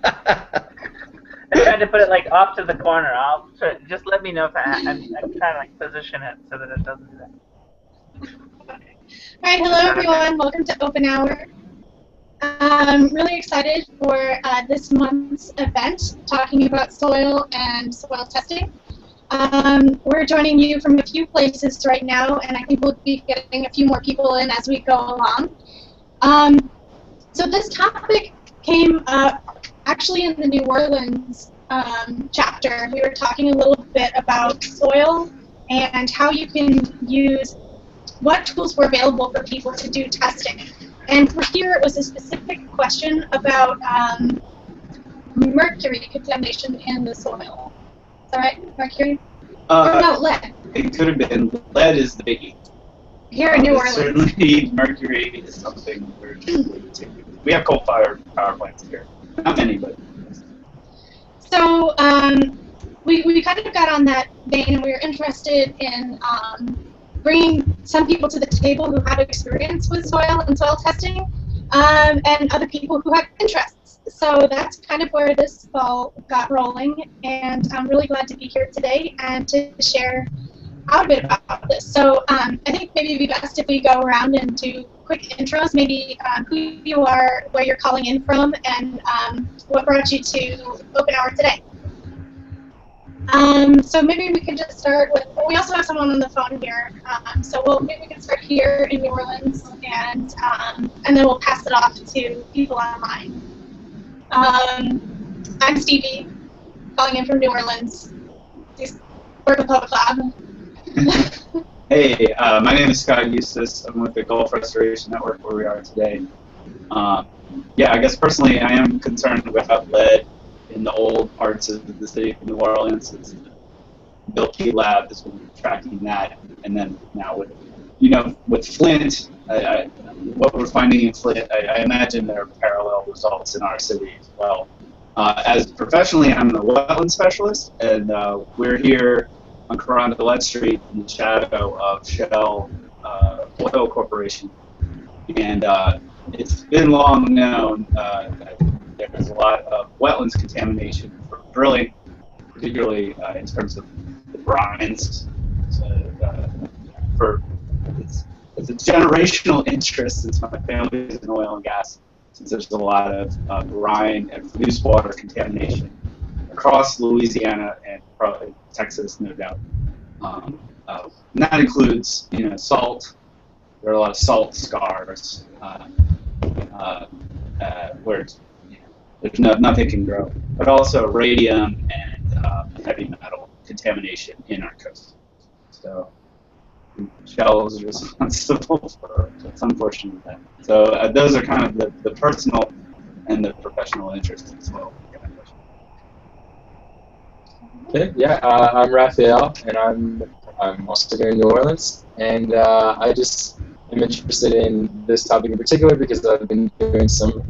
I tried to put it like off to the corner. Just let me know if I'm trying to like position it so that it doesn't do that. All right, hello everyone. Welcome to OpenHour. I'm really excited for this month's event, talking about soil and soil testing. We're joining you from a few places right now, and I think we'll be getting a few more people in as we go along. So this topic came up actually in the New Orleans chapter. We were talking a little bit about soil and how you can use what tools were available for people to do testing. And for here, it was a specific question about mercury contamination in the soil. Is that right? Mercury? Or no, lead. It could have been. Lead is the biggie. Here in New Orleans. Certainly, mercury is something we have coal-fired power plants here. Not many, but. So we kind of got on that vein, and we were interested in bringing some people to the table who have experience with soil and soil testing, and other people who have interests. So that's kind of where this ball got rolling, and I'm really glad to be here today and to share out a bit about this. So I think maybe it'd be best if we go around and do quick intros, maybe who you are, where you're calling in from, and what brought you to OpenHour today. So maybe we can just start with, we also have someone on the phone here, so maybe we can start here in New Orleans, and then we'll pass it off to people online. I'm Stevie, calling in from New Orleans. Work with Public Lab. Hey, my name is Scott Eustace. I'm with the Gulf Restoration Network, where we are today. Yeah, I guess personally I am concerned about lead in the old parts of the city of New Orleans. Bill Key Lab has been tracking that, and then now with Flint, what we're finding in Flint, I imagine there are parallel results in our city as well. As professionally, I'm a wetland specialist, and we're here on Carondelet Street in the shadow of Shell Oil Corporation, and it's been long known that there's a lot of wetlands contamination for drilling, particularly in terms of the brines. It's a generational interest since my family is in oil and gas, since there's a lot of brine and produced water contamination across Louisiana and probably Texas, no doubt. And that includes, salt. There are a lot of salt scars where there's nothing can grow, but also radium and heavy metal contamination in our coast. So Shell is responsible for some portion of that. So those are kind of the personal and the professional interests as well. Okay, yeah, I'm Raphael, and I'm also here in New Orleans, and I just am interested in this topic in particular because I've been doing some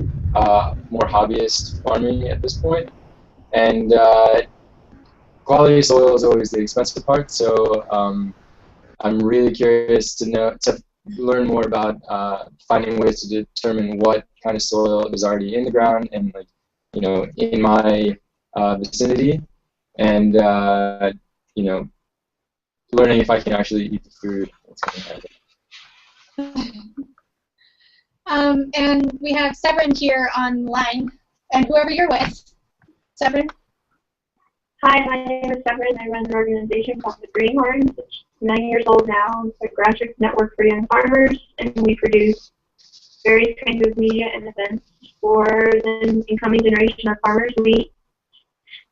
more hobbyist farming at this point, and quality soil is always the expensive part. So I'm really curious to learn more about finding ways to determine what kind of soil is already in the ground and in my vicinity, and learning if I can actually eat the food that's going to happen. And we have Severin here online, and whoever you're with. Severin? Hi, my name is Severin. I run an organization called the Greenhorns. It's 9 years old now. It's a grassroots network for young farmers, and we produce various kinds of media and events for the incoming generation of farmers. We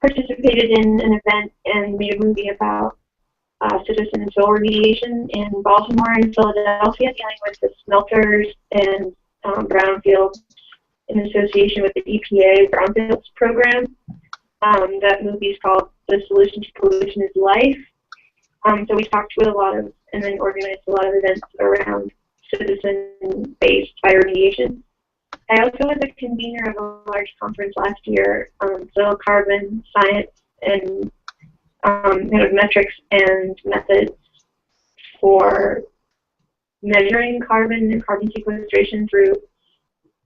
participated in an event and made a movie about citizen and soil remediation in Baltimore and Philadelphia, dealing with the smelters and brownfields in association with the EPA Brownfields program. That movie is called The Solution to Pollution is Life. So we talked with a lot of, and then organized a lot of events around citizen-based bioremediation. I also was a convener of a large conference last year on soil carbon science and kind of metrics and methods for measuring carbon and carbon sequestration through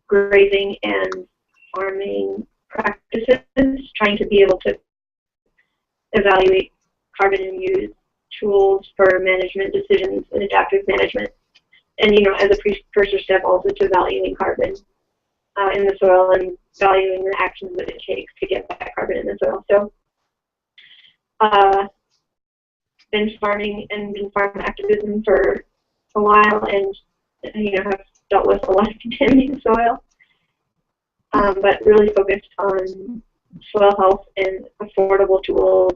grazing and farming practices trying to be able to evaluate carbon and use tools for management decisions and adaptive management. And, as a precursor step also to evaluating carbon in the soil and valuing the actions that it takes to get that carbon in the soil. So, been farming and been farm activism for a while, and have dealt with a lot of contaminated soil, but really focused on soil health and affordable tools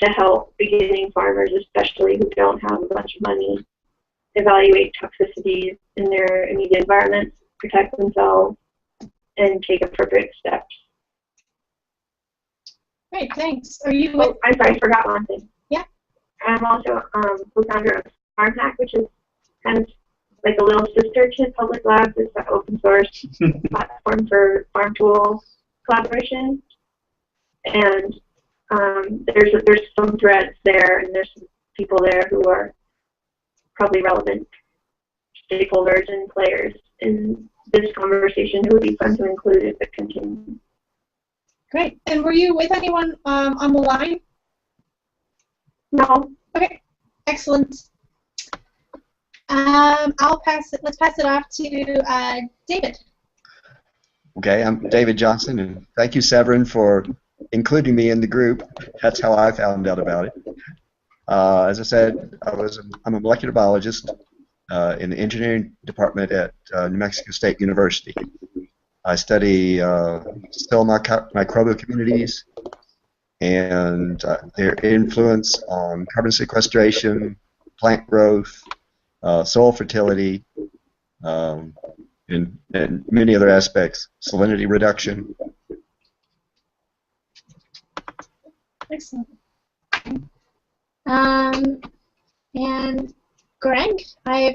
to help beginning farmers, especially who don't have a bunch of money, evaluate toxicities in their immediate environments, protect themselves, and take appropriate steps. Great, thanks. Are you? Oh, I'm sorry, I forgot one thing. Yeah. I'm also co-founder of FarmHack, which is kind of like a little sister to Public Labs. It's an open source platform for farm tool collaboration. And there's some threads there, and there's some people there who are probably relevant stakeholders and players in this conversation who would be fun to include if it continues. Great. And were you with anyone on the line? No. Okay. Excellent. Let's pass it off to David. Okay, I'm David Johnson, and thank you, Severin, for including me in the group. That's how I found out about it. As I said, I'm a molecular biologist in the engineering department at New Mexico State University. I study cell microbial communities and their influence on carbon sequestration, plant growth, soil fertility, and many other aspects, salinity reduction. Excellent. And Greg, I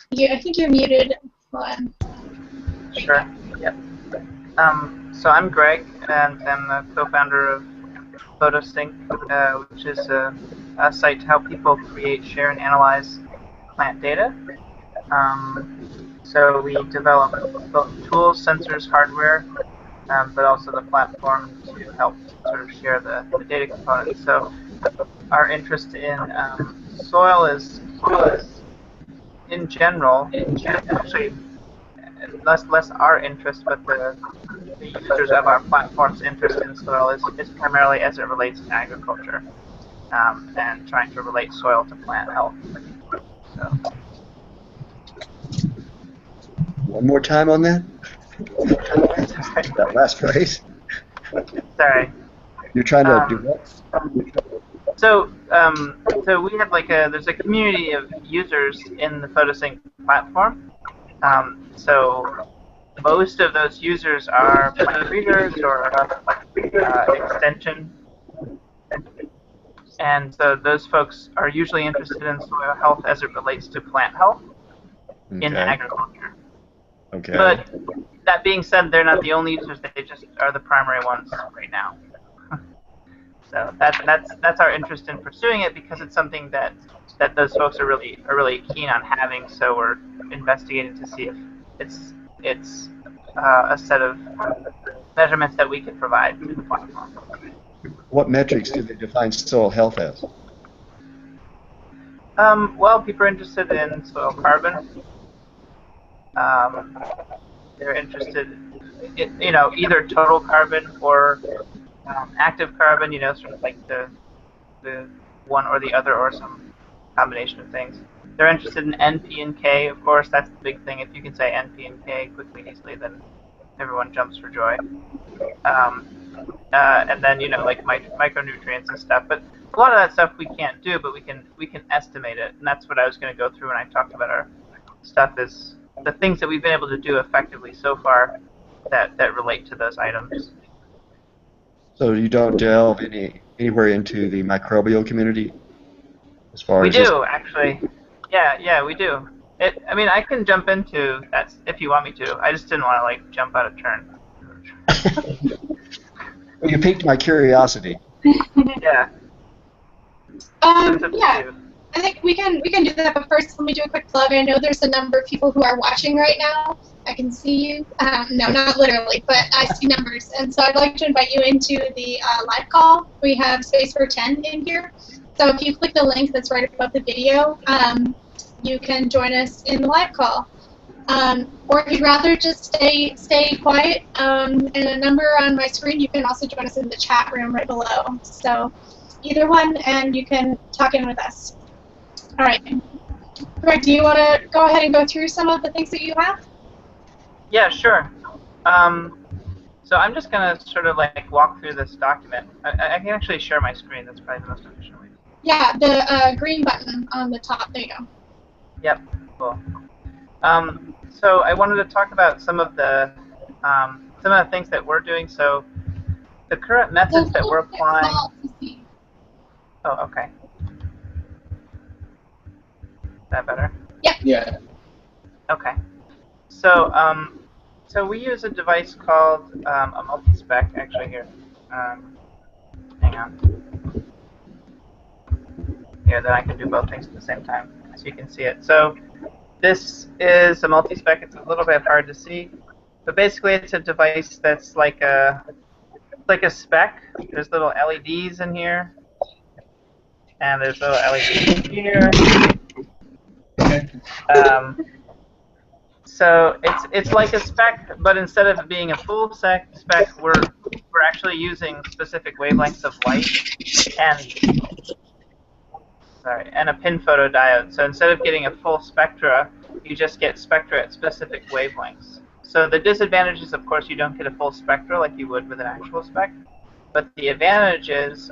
think you're muted. Hold on. Sure. Yep. So I'm Greg, and I'm the co-founder of PhotoSync, which is a site to help people create, share, and analyze plant data. So we develop both tools, sensors, hardware, but also the platform to help sort of share the data components. So our interest in soil is in general, actually less our interest, but the users of our platform's interest in soil is primarily as it relates to agriculture and trying to relate soil to plant health. So. One more time on that? That last phrase? Sorry. You're trying to do what? So we have there's a community of users in the PhotoSync platform. So most of those users are plant breeders or extension. And so those folks are usually interested in soil health as it relates to plant health in agriculture. Okay. But that being said, they're not the only users. They just are the primary ones right now. So that's our interest in pursuing it, because it's something that those folks are really keen on having. So we're investigating to see if it's a set of measurements that we could provide to the platform. What metrics do they define soil health as? Well, people are interested in soil carbon. They're interested in, either total carbon or active carbon, sort of like the one or the other, or some combination of things. They're interested in NP and K, of course. That's the big thing. If you can say NP and K quickly and easily, then everyone jumps for joy. And then, like micronutrients and stuff. But a lot of that stuff we can't do, but we can estimate it. And that's what I was going to go through when I talked about our stuff, is the things that we've been able to do effectively so far that relate to those items. So you don't delve anywhere into the microbial community, as far as we do actually. Yeah, we do. I can jump into that if you want me to. I just didn't want to jump out of turn. You piqued my curiosity. Yeah. Yeah. I think we can do that, but first let me do a quick plug. I know there's a number of people who are watching right now, I can see you. No, not literally, but I see numbers. And so I'd like to invite you into the live call. We have space for 10 in here. So if you click the link that's right above the video, you can join us in the live call. Or if you'd rather just stay quiet, and a number on my screen, you can also join us in the chat room right below. So either one, and you can talk in with us. All right. Greg, do you want to go ahead and go through some of the things that you have? Yeah, sure. So I'm just going to sort of like walk through this document. I can actually share my screen. That's probably the most efficient way. Yeah, the green button on the top. There you go. Yep, cool. So I wanted to talk about some of the things that we're doing. So the current methods that we're applying. Oh, okay. Is that better? Yep. Yeah. Okay. So so we use a device called a MultiSpec. Actually, here. Hang on. Here, then I can do both things at the same time, so you can see it. So this is a MultiSpec. It's a little bit hard to see, but basically it's a device that's like a spec. There's little LEDs in here, and there's little LEDs here. So it's like a spec, but instead of it being a full spec, we're actually using specific wavelengths of light and a pin photodiode. So instead of getting a full spectra, you just get spectra at specific wavelengths. So the disadvantage is, of course, you don't get a full spectra like you would with an actual spec, but the advantage is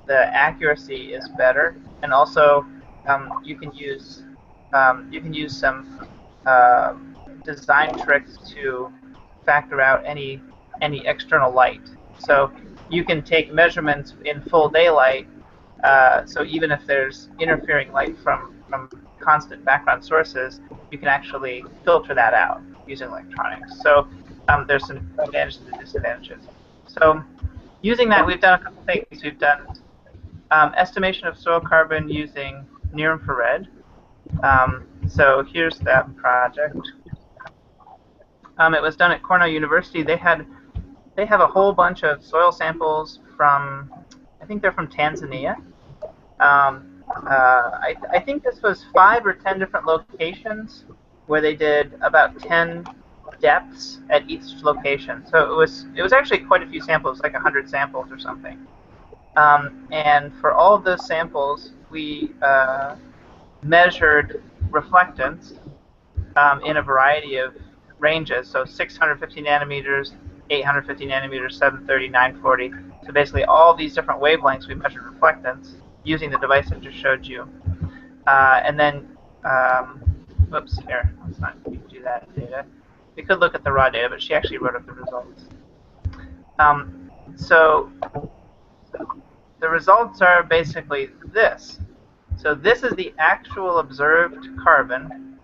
the accuracy is better, and also you can use some design tricks to factor out any external light. So you can take measurements in full daylight. So even if there's interfering light from constant background sources, you can actually filter that out using electronics. So there's some advantages and disadvantages. So using that, we've done a couple things. We've done estimation of soil carbon using near infrared. So here's that project. It was done at Cornell University. They have a whole bunch of soil samples from, I think they're from Tanzania. I think this was 5 or 10 different locations where they did about 10 depths at each location. So it was actually quite a few samples, like 100 samples or something. And for all of those samples, we measured reflectance in a variety of ranges. So 650 nanometers, 850 nanometers, 730, 940. So basically all these different wavelengths we measured reflectance using the device I just showed you. And then, whoops, here, let's not do that data. We could look at the raw data, but she actually wrote up the results. So the results are basically this. So this is the actual observed carbon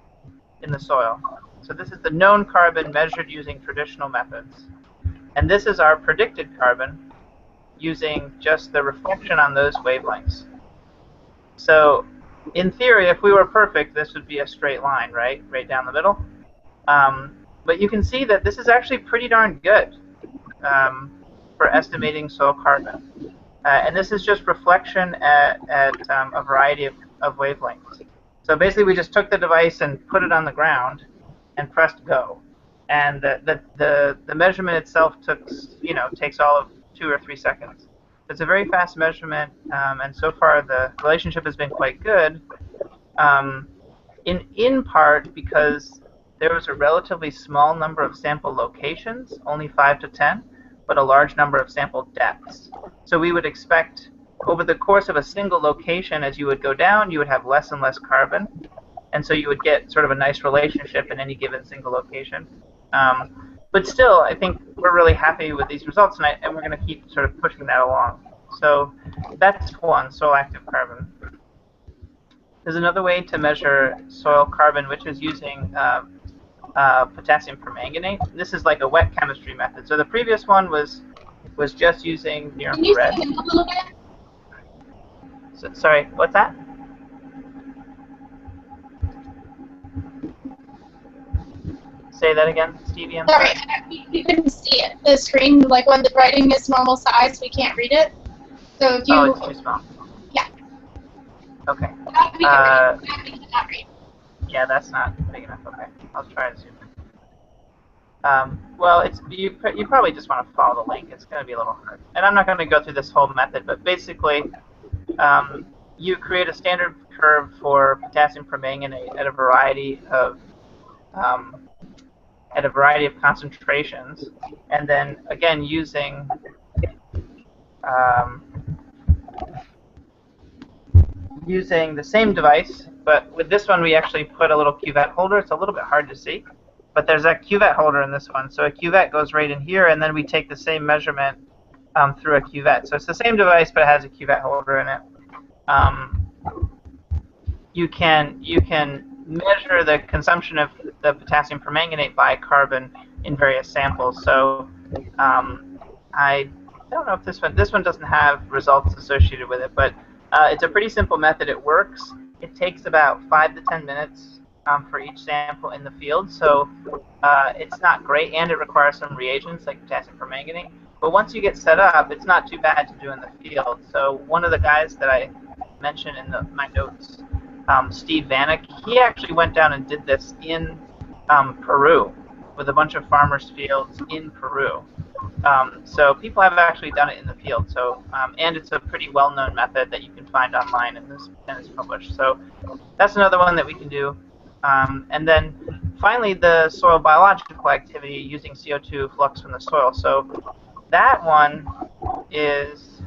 in the soil. So this is the known carbon measured using traditional methods. And this is our predicted carbon using just the reflection on those wavelengths. So in theory, if we were perfect, this would be a straight line, right? Right down the middle. But you can see that this is actually pretty darn good for estimating soil carbon. And this is just reflection at a variety of wavelengths. So basically, we just took the device and put it on the ground and pressed go. And the measurement itself takes all of 2 or 3 seconds. It's a very fast measurement, and so far the relationship has been quite good. In part because there was a relatively small number of sample locations, only 5 to 10, but a large number of sample depths. So we would expect over the course of a single location, as you would go down, you would have less and less carbon. And so you would get sort of a nice relationship in any given single location. But still, I think we're really happy with these results, and we're going to keep sort of pushing that along. So that's one, soil active carbon. There's another way to measure soil carbon, which is using potassium permanganate. This is like a wet chemistry method. So the previous one was just using near infrared. Can you zoom in a little bit? So, sorry, what's that? Say that again, Stevie. I'm Sorry, sorry. we couldn't see it. The screen, like when the writing is normal size, we can't read it. So if you, Oh, it's too small. yeah, Okay. that we can read. That we cannot read. Yeah, that's not big enough. Okay, I'll try to zoom in. Well, you probably just want to follow the link. It's going to be a little hard. And I'm not going to go through this whole method, but basically, you create a standard curve for potassium permanganate at a variety of concentrations, and then again using using the same device, but with this one we actually put a little cuvette holder. It's a little bit hard to see, but there's a cuvette holder in this one. So a cuvette goes right in here, and then we take the same measurement through a cuvette. So it's the same device, but it has a cuvette holder in it. You can measure the consumption of the potassium permanganate by carbon in various samples. So I don't know if this one doesn't have results associated with it, but it's a pretty simple method. It works. It takes about 5 to 10 minutes for each sample in the field, so it's not great, and it requires some reagents like potassium permanganate. But once you get set up, it's not too bad to do in the field. So one of the guys that I mentioned in my notes, Steve Vanek, he actually went down and did this in Peru with a bunch of farmers' fields in Peru. So people have actually done it in the field. So and it's a pretty well-known method that you can find online and is published. So that's another one that we can do. And then finally, the soil biological activity using CO2 flux from the soil. So that one is,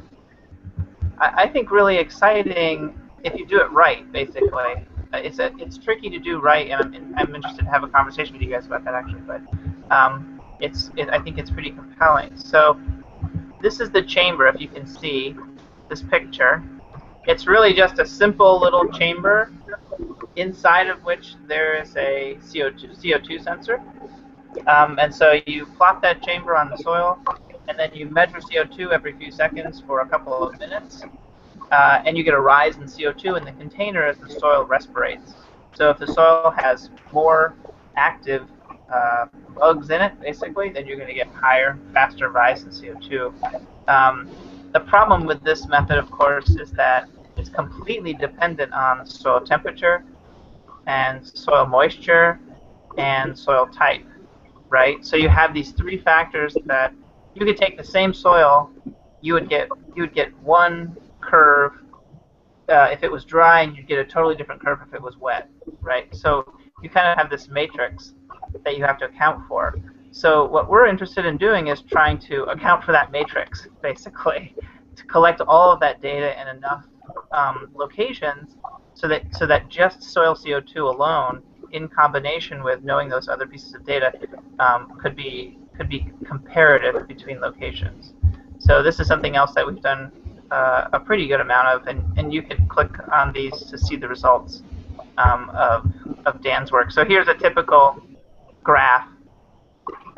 I think, really exciting if you do it right. Basically, it's tricky to do right, and I'm interested to have a conversation with you guys about that actually. But I think it's pretty compelling. So this is the chamber. If you can see this picture, it's really just a simple little chamber inside of which there is a CO2 sensor. And so you plop that chamber on the soil, and then you measure CO2 every few seconds for a couple of minutes, and you get a rise in CO2 in the container as the soil respirates. So if the soil has more active bugs in it, basically, then you're going to get higher, faster rise in CO2. The problem with this method, of course, is that it's completely dependent on soil temperature and soil moisture and soil type, right? So you have these three factors that you could take the same soil, you would get one curve if it was dry, and you'd get a totally different curve if it was wet, right? So you kind of have this matrix that you have to account for. So what we're interested in doing is trying to account for that matrix, basically, to collect all of that data in enough locations so that just soil CO2 alone, in combination with knowing those other pieces of data, could be comparative between locations. So this is something else that we've done a pretty good amount of, and you can click on these to see the results of Dan's work. So here's a typical graph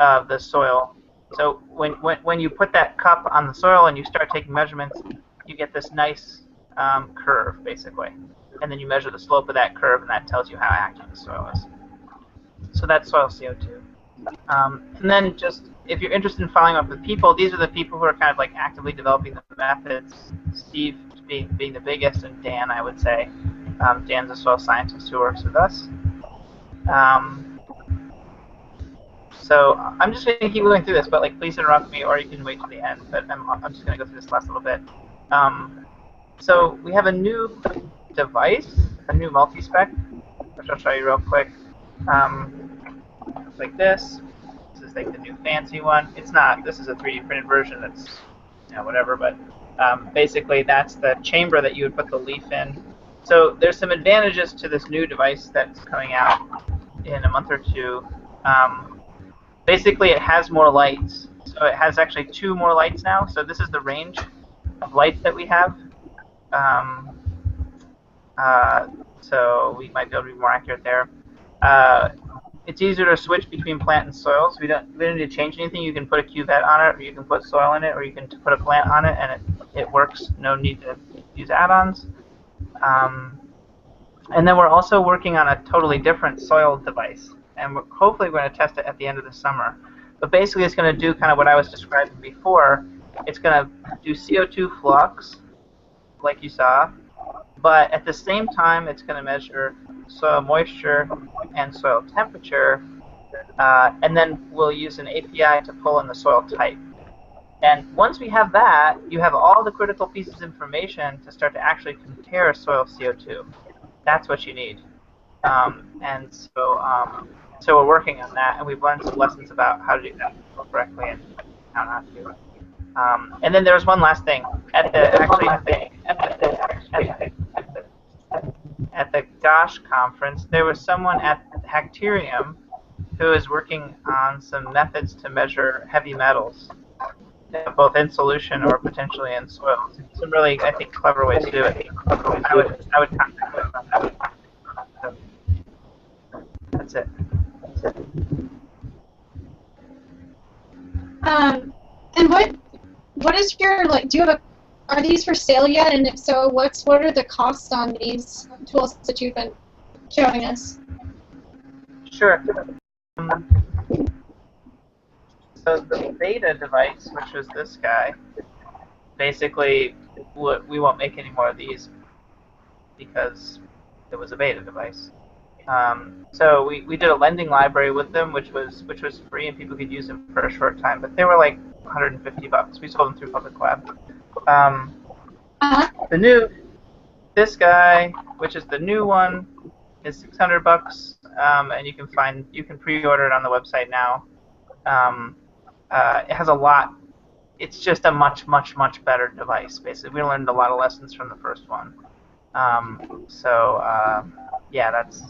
of the soil. So when you put that cup on the soil and you start taking measurements, you get this nice curve, basically. And then you measure the slope of that curve, and that tells you how active the soil is. So that's soil CO2. And then just, if you're interested in following up with people, these are the people who are kind of like actively developing the methods. Steve being the biggest, and Dan, I would say. Dan's a soil scientist who works with us. So I'm just going to keep going through this, but like, please interrupt me, or you can wait till the end. But I'm just going to go through this last little bit. So we have a new device, a new MultiSpec, which I'll show you real quick. It's like this. This is like the new fancy one. It's not. This is a 3D printed version. That's, you know, whatever. But basically, that's the chamber that you would put the leaf in. So there's some advantages to this new device that's coming out in a month or two. Basically, it has more lights. So it has actually 2 more lights now. So this is the range of lights that we have. So we might be able to be more accurate there. It's easier to switch between plant and soil, so we don't need to change anything. You can put a cuvette on it, or you can put soil in it, or you can put a plant on it, and it works. No need to use add-ons. And then we're also working on a totally different soil device. and hopefully we're going to test it at the end of the summer. But basically, it's going to do kind of what I was describing before. It's going to do CO2 flux, like you saw, but at the same time, it's going to measure soil moisture and soil temperature, and then we'll use an API to pull in the soil type. And once we have that, you have all the critical pieces of information to start to actually compare soil CO2. That's what you need. And so we're working on that, and we've learned some lessons about how to do that correctly and how not to. And then there was one last thing. At the GOSH conference, there was someone at Hacterium who is working on some methods to measure heavy metals, both in solution or potentially in soils. Some really, I think, clever ways to do it. I would contact them on that. So, that's it. And what is your, like, are these for sale yet? And if so, what are the costs on these tools that you've been showing us? Sure. So the beta device, which was this guy, basically we won't make any more of these because it was a beta device. So we did a lending library with them, which was free and people could use them for a short time, but they were like $150. We sold them through Public Lab. This guy, which is the new one, is $600, and you can pre-order it on the website now. It has a lot. It's just a much better device. Basically, we learned a lot of lessons from the first one. Yeah, that's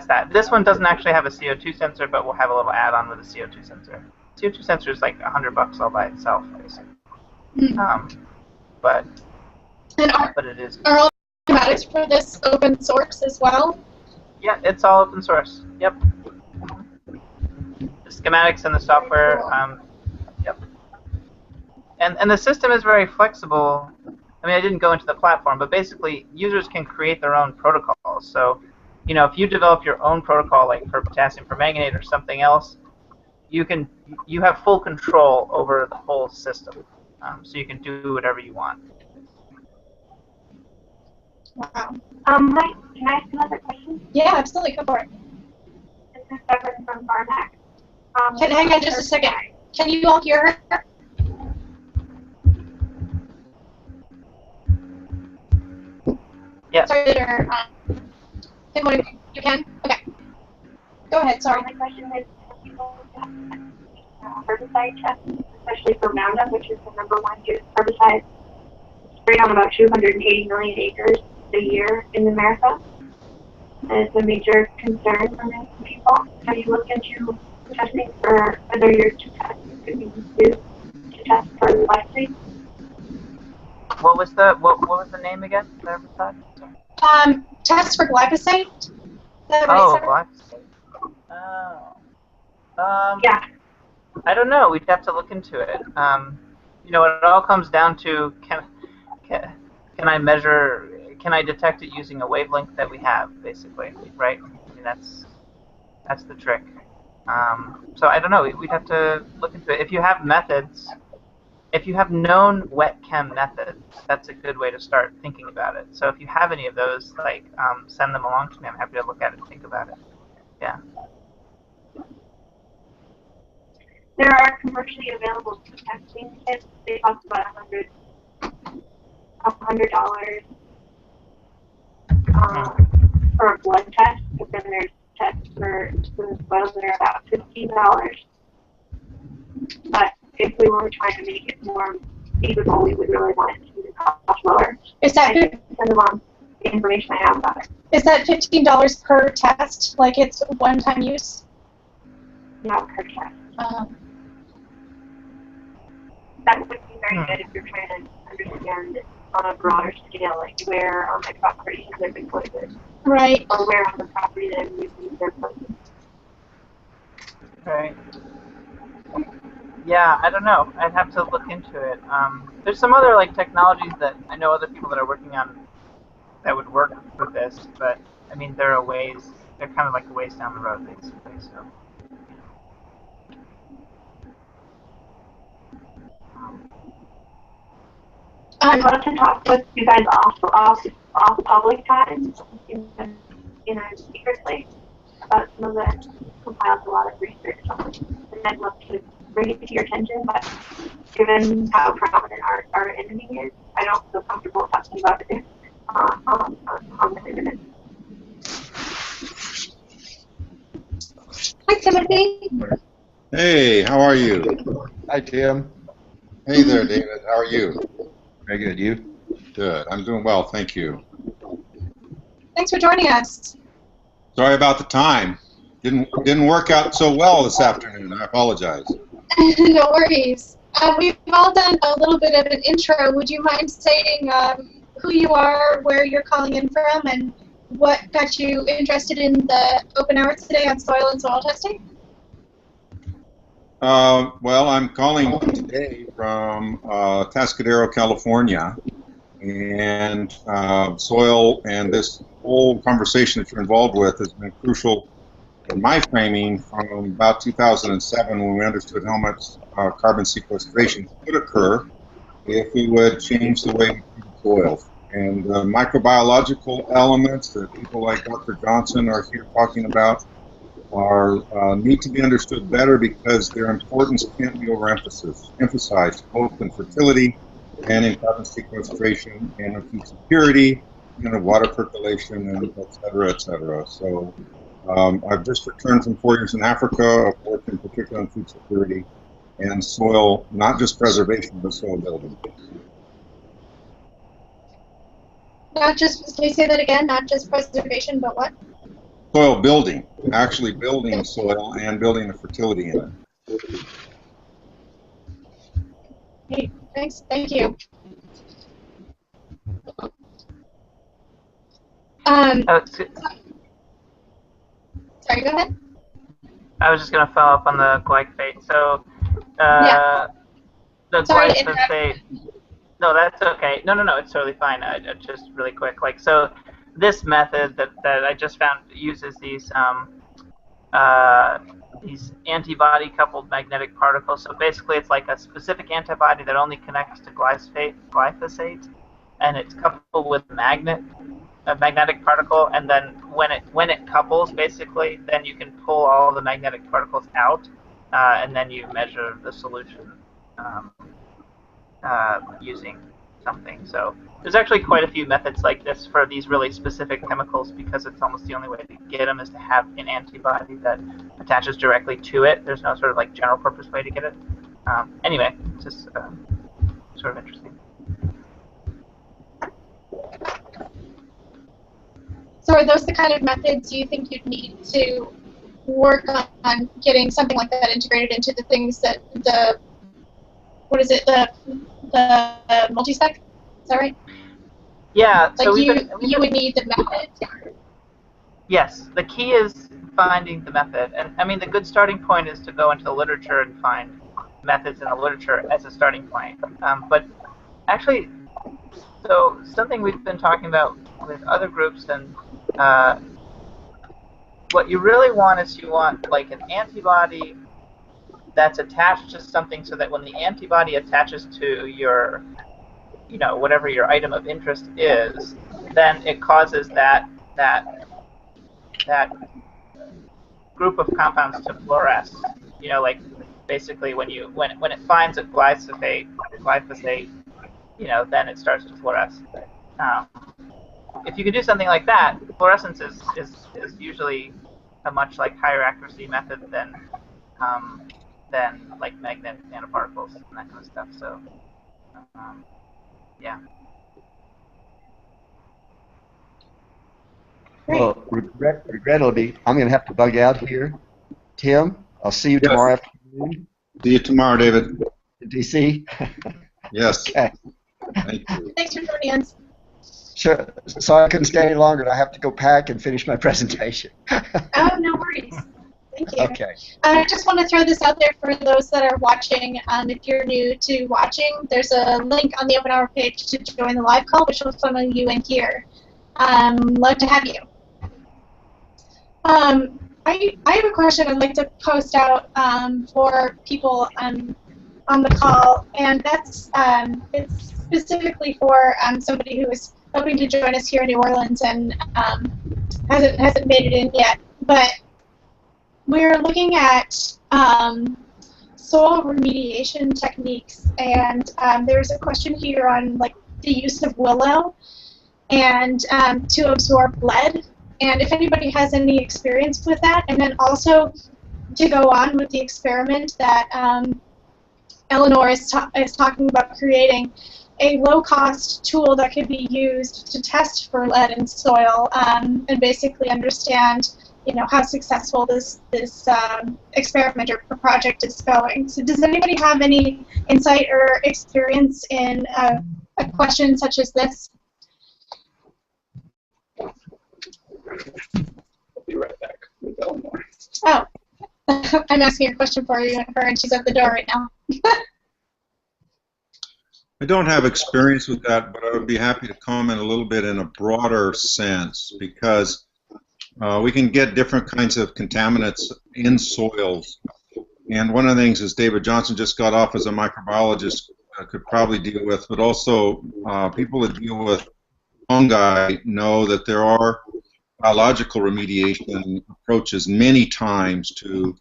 that. This one doesn't actually have a CO2 sensor, but we'll have a little add-on with a CO2 sensor. CO2 sensor is like $100 all by itself, basically. But it is. Are all schematics for this open source as well? Yeah, it's all open source. Yep. The schematics and the software. Yep. And the system is very flexible. I mean, I didn't go into the platform, but basically, users can create their own protocols. So, if you develop your own protocol, like for potassium permanganate or something else, you have full control over the whole system. So you can do whatever you want. Wow. Mike, can I ask another question? Yeah, absolutely. Go for it. This is Severin from Barmac. Hang on just a second. Can you all hear her? Yeah. Sorry, you can? Okay. Go ahead, sorry. My question is, people herbicide tests, especially for Roundup, which is the #1 used herbicide, sprayed on about 280 million acres a year in America. And it's a major concern for many people. Have you looked into testing for whether your two tests could be used to test for glyphosate? What was the name again? The herbicide? Test for glyphosate? Is that Oh, right, glyphosate. Oh. Yeah. I don't know. We'd have to look into it. It all comes down to can I measure? Can I detect it using a wavelength that we have, basically, right? I mean, that's the trick. So I don't know. We'd have to look into it. If you have methods, if you have known wet chem methods, that's a good way to start thinking about it. So if you have any of those, like, send them along to me. I'm happy to look at it and think about it. Yeah. There are commercially available testing kits. They cost about $100 for a blood test, but then there's tests for the soils that are about $15. But if we were trying to make it more feasible, we would really want it to be the cost lower. Is that send them on the information I have about it. Is that $15 per test? Like it's one-time use? Not per test. That would be very good if you're trying to understand on a broader scale, like where on my property has there been poison. Right. Or where on the property that I'm using their poison. Right. Yeah, I don't know. I'd have to look into it. There's some other technologies that I know other people that are working on that would work with this, but I mean there are they're kind of like a ways down the road, basically. So. I'd love to talk with you guys off public time, secretly, about some of the compiled a lot of research on it, and I'd love to bring it to your attention. But given how prominent our enemy is, I don't feel comfortable talking about it on the internet. Hi, Timothy. Hey, how are you? Hi, Tim. Hey there, David. How are you? Very good. You? Good. I'm doing well, thank you. Thanks for joining us. Sorry about the time. Didn't work out so well this afternoon. I apologize. No worries. We've all done a little bit of an intro. Would you mind saying who you are, where you're calling in from, and what got you interested in the open hour today on soil and soil testing? Well, I'm calling today from Tascadero, California, and soil and this whole conversation that you're involved with has been crucial in my framing from about 2007 when we understood how much carbon sequestration could occur if we would change the way we treat soils. And the microbiological elements that people like Dr. Johnson are here talking about need to be understood better because their importance can't be emphasized both in fertility and in carbon sequestration and in food security, water percolation, and et cetera, et cetera. So I've just returned from 4 years in Africa. I've worked in particular on food security and soil, not just preservation, but soil building. Not just, can you say that again? Not just preservation, but what? Soil building, actually building soil and building the fertility in it. Hey, thanks. Thank you. Sorry, go ahead. I was just going to follow up on the glyphosate. So, Yeah. the Sorry to glyphosate. No, that's okay. No, it's totally fine. Just really quick, so this method that I just found uses these antibody-coupled magnetic particles. So basically, it's like a specific antibody that only connects to glyphosate, and it's coupled with a magnetic particle. And then when it couples, basically, then you can pull all the magnetic particles out, and then you measure the solution using something. So there's actually quite a few methods like this for these really specific chemicals because it's almost the only way to get them is to have an antibody that attaches directly to it. There's no sort of like general purpose way to get it. Anyway, it's just sort of interesting. So are those the kind of methods you think you'd need to work on getting something like that integrated into the things that the MultiSpec? Is that right? Yeah. Like so you would need the method. Yes, the key is finding the method, and I mean the good starting point is to go into the literature and find methods in the literature as a starting point. But actually, so something we've been talking about with other groups, and what you really want is you want like an antibody that's attached to something, so that when the antibody attaches to your, whatever your item of interest is, then it causes that group of compounds to fluoresce. Like basically when it finds a glyphosate, then it starts to fluoresce. If you can do something like that, fluorescence is usually a much higher accuracy method than like magnetic nanoparticles and that kind of stuff. So yeah. Well, regrettably, I'm going to have to bug out here. Tim, I'll see you tomorrow afternoon. See you tomorrow, David. In DC. Yes. Okay. Thank you. Thanks for joining us. Sure. Sorry I couldn't stay any longer. I have to go pack and finish my presentation. Oh, no worries. Thank you. Okay. I just want to throw this out there for those that are watching. If you're new to watching, there's a link on the Open Hour page to join the live call, which will funnel you in here. Love to have you. I have a question I'd like to post out for people on the call, and that's it's specifically for somebody who is hoping to join us here in New Orleans and hasn't made it in yet. But we're looking at soil remediation techniques, and there's a question here on like the use of willow and to absorb lead. And if anybody has any experience with that, and then also to go on with the experiment that Eleanor is talking about, creating a low-cost tool that could be used to test for lead in soil and basically understand, you know, how successful this experiment or project is going. So does anybody have any insight or experience in a question such as this? I'll be right back with Eleanor. Oh, I'm asking a question for her, and she's at the door right now. I don't have experience with that, but I would be happy to comment a little bit in a broader sense, because we can get different kinds of contaminants in soils. And one of the things, as David Johnson just got off as a microbiologist, could probably deal with, but also people that deal with fungi know that there are biological remediation approaches many times to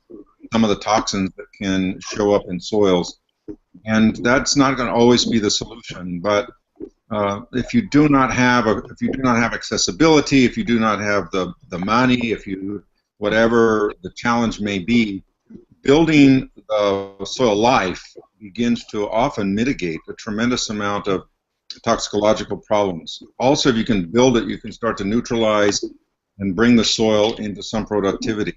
some of the toxins that can show up in soils. And that's not going to always be the solution, but if you do not have accessibility, if you do not have the money, if you whatever the challenge may be, building soil life begins to often mitigate a tremendous amount of toxicological problems. Also, if you can build it, you can start to neutralize and bring the soil into some productivity.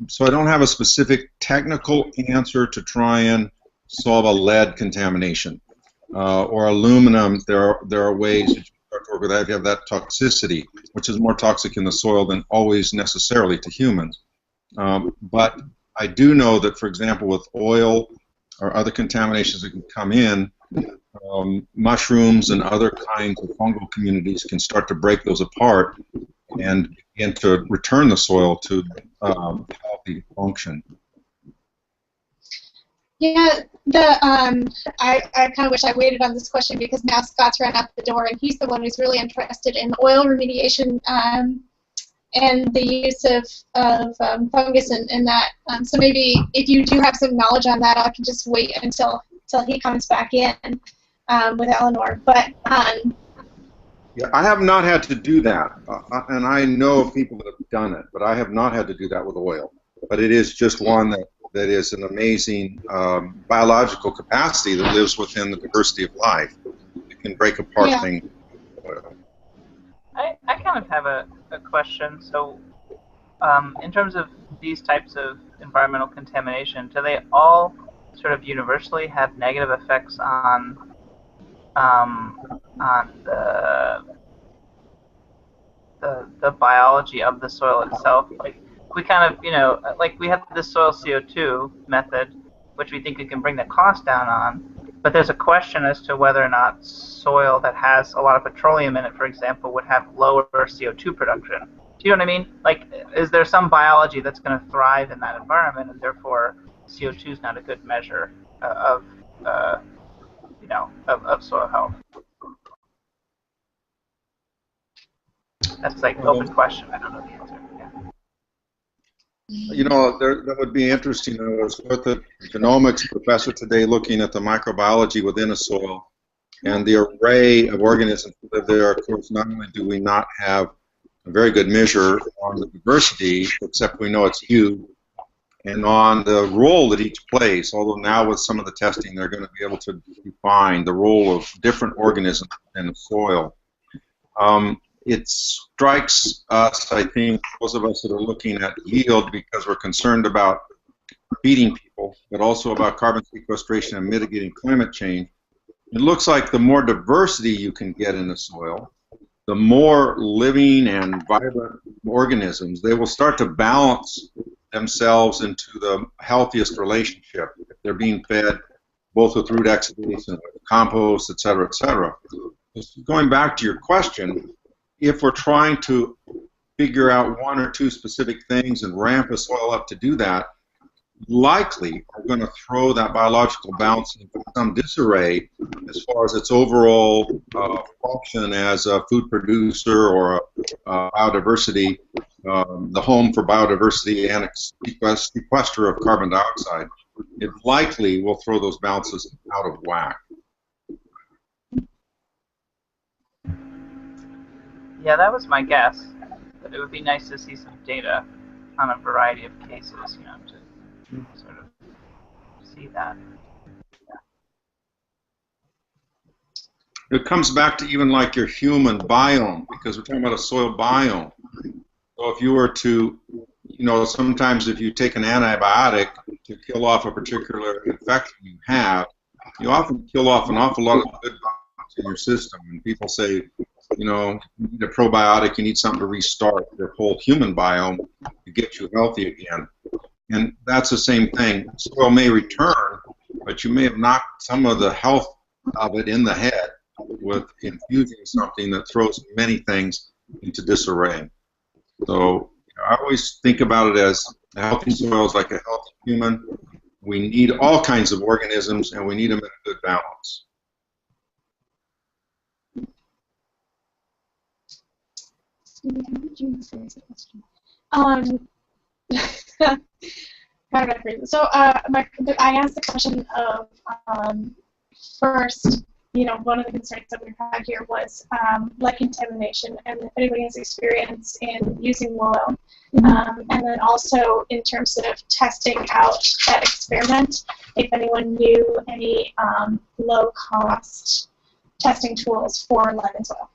So I don't have a specific technical answer to try and solve a lead contamination or aluminum. There are ways that you start to work with that if you have that toxicity, which is more toxic in the soil than always necessarily to humans. But I do know that, for example, with oil or other contaminations that can come in, mushrooms and other kinds of fungal communities can start to break those apart and begin to return the soil to healthy function. Yeah, I kind of wish I waited on this question because now Scott's run out the door, and he's the one who's really interested in oil remediation and the use of fungus and that. So maybe if you do have some knowledge on that, I can just wait until he comes back in with Eleanor. But yeah, I have not had to do that, and I know of people that have done it, but I have not had to do that with oil. But it is just one that is an amazing biological capacity that lives within the diversity of life. It can break apart things. I kind of have a question. So in terms of these types of environmental contamination, do they all sort of universally have negative effects on the biology of the soil itself? Like, we kind of, you know, like we have this soil CO2 method, which we think we can bring the cost down on, but there's a question as to whether or not soil that has a lot of petroleum in it, for example, would have lower CO2 production. Do you know what I mean? Like, is there some biology that's going to thrive in that environment, and therefore CO2 is not a good measure of soil health? That's like an open question. I don't know the answer. Yeah. You know, that would be interesting. I was with a genomics professor today looking at the microbiology within a soil and the array of organisms that live there. Of course, not only do we not have a very good measure on the diversity, except we know it's huge, and on the role that each plays, although now with some of the testing they're going to be able to define the role of different organisms in the soil. It strikes us, I think, those of us that are looking at yield because we're concerned about feeding people, but also about carbon sequestration and mitigating climate change. It looks like the more diversity you can get in the soil, the more living and vibrant organisms, they will start to balance themselves into the healthiest relationship if they're being fed both with root exudate and compost, et cetera, et cetera. Going back to your question, if we're trying to figure out one or two specific things and ramp a soil up to do that, likely are going to throw that biological balance into some disarray as far as its overall function as a food producer or a biodiversity, the home for biodiversity and sequester of carbon dioxide. It likely will throw those balances out of whack. Yeah, that was my guess. But it would be nice to see some data on a variety of cases, you know, to sort of see that. It comes back to even like your human biome, because we're talking about a soil biome. So if you were to, you know, sometimes if you take an antibiotic to kill off a particular infection you have, you often kill off an awful lot of good bugs in your system. And people say, you know, you need a probiotic, you need something to restart your whole human biome to get you healthy again. And that's the same thing. Soil may return, but you may have knocked some of the health of it in the head with infusing something that throws many things into disarray. So I always think about it as a healthy soil is like a healthy human. We need all kinds of organisms, and we need them in a good balance. So I asked the question of first, you know, one of the concerns that we had here was lead contamination, and if anybody has experience in using willow, and then also in terms of testing out that experiment, if anyone knew any low-cost testing tools for lead as well.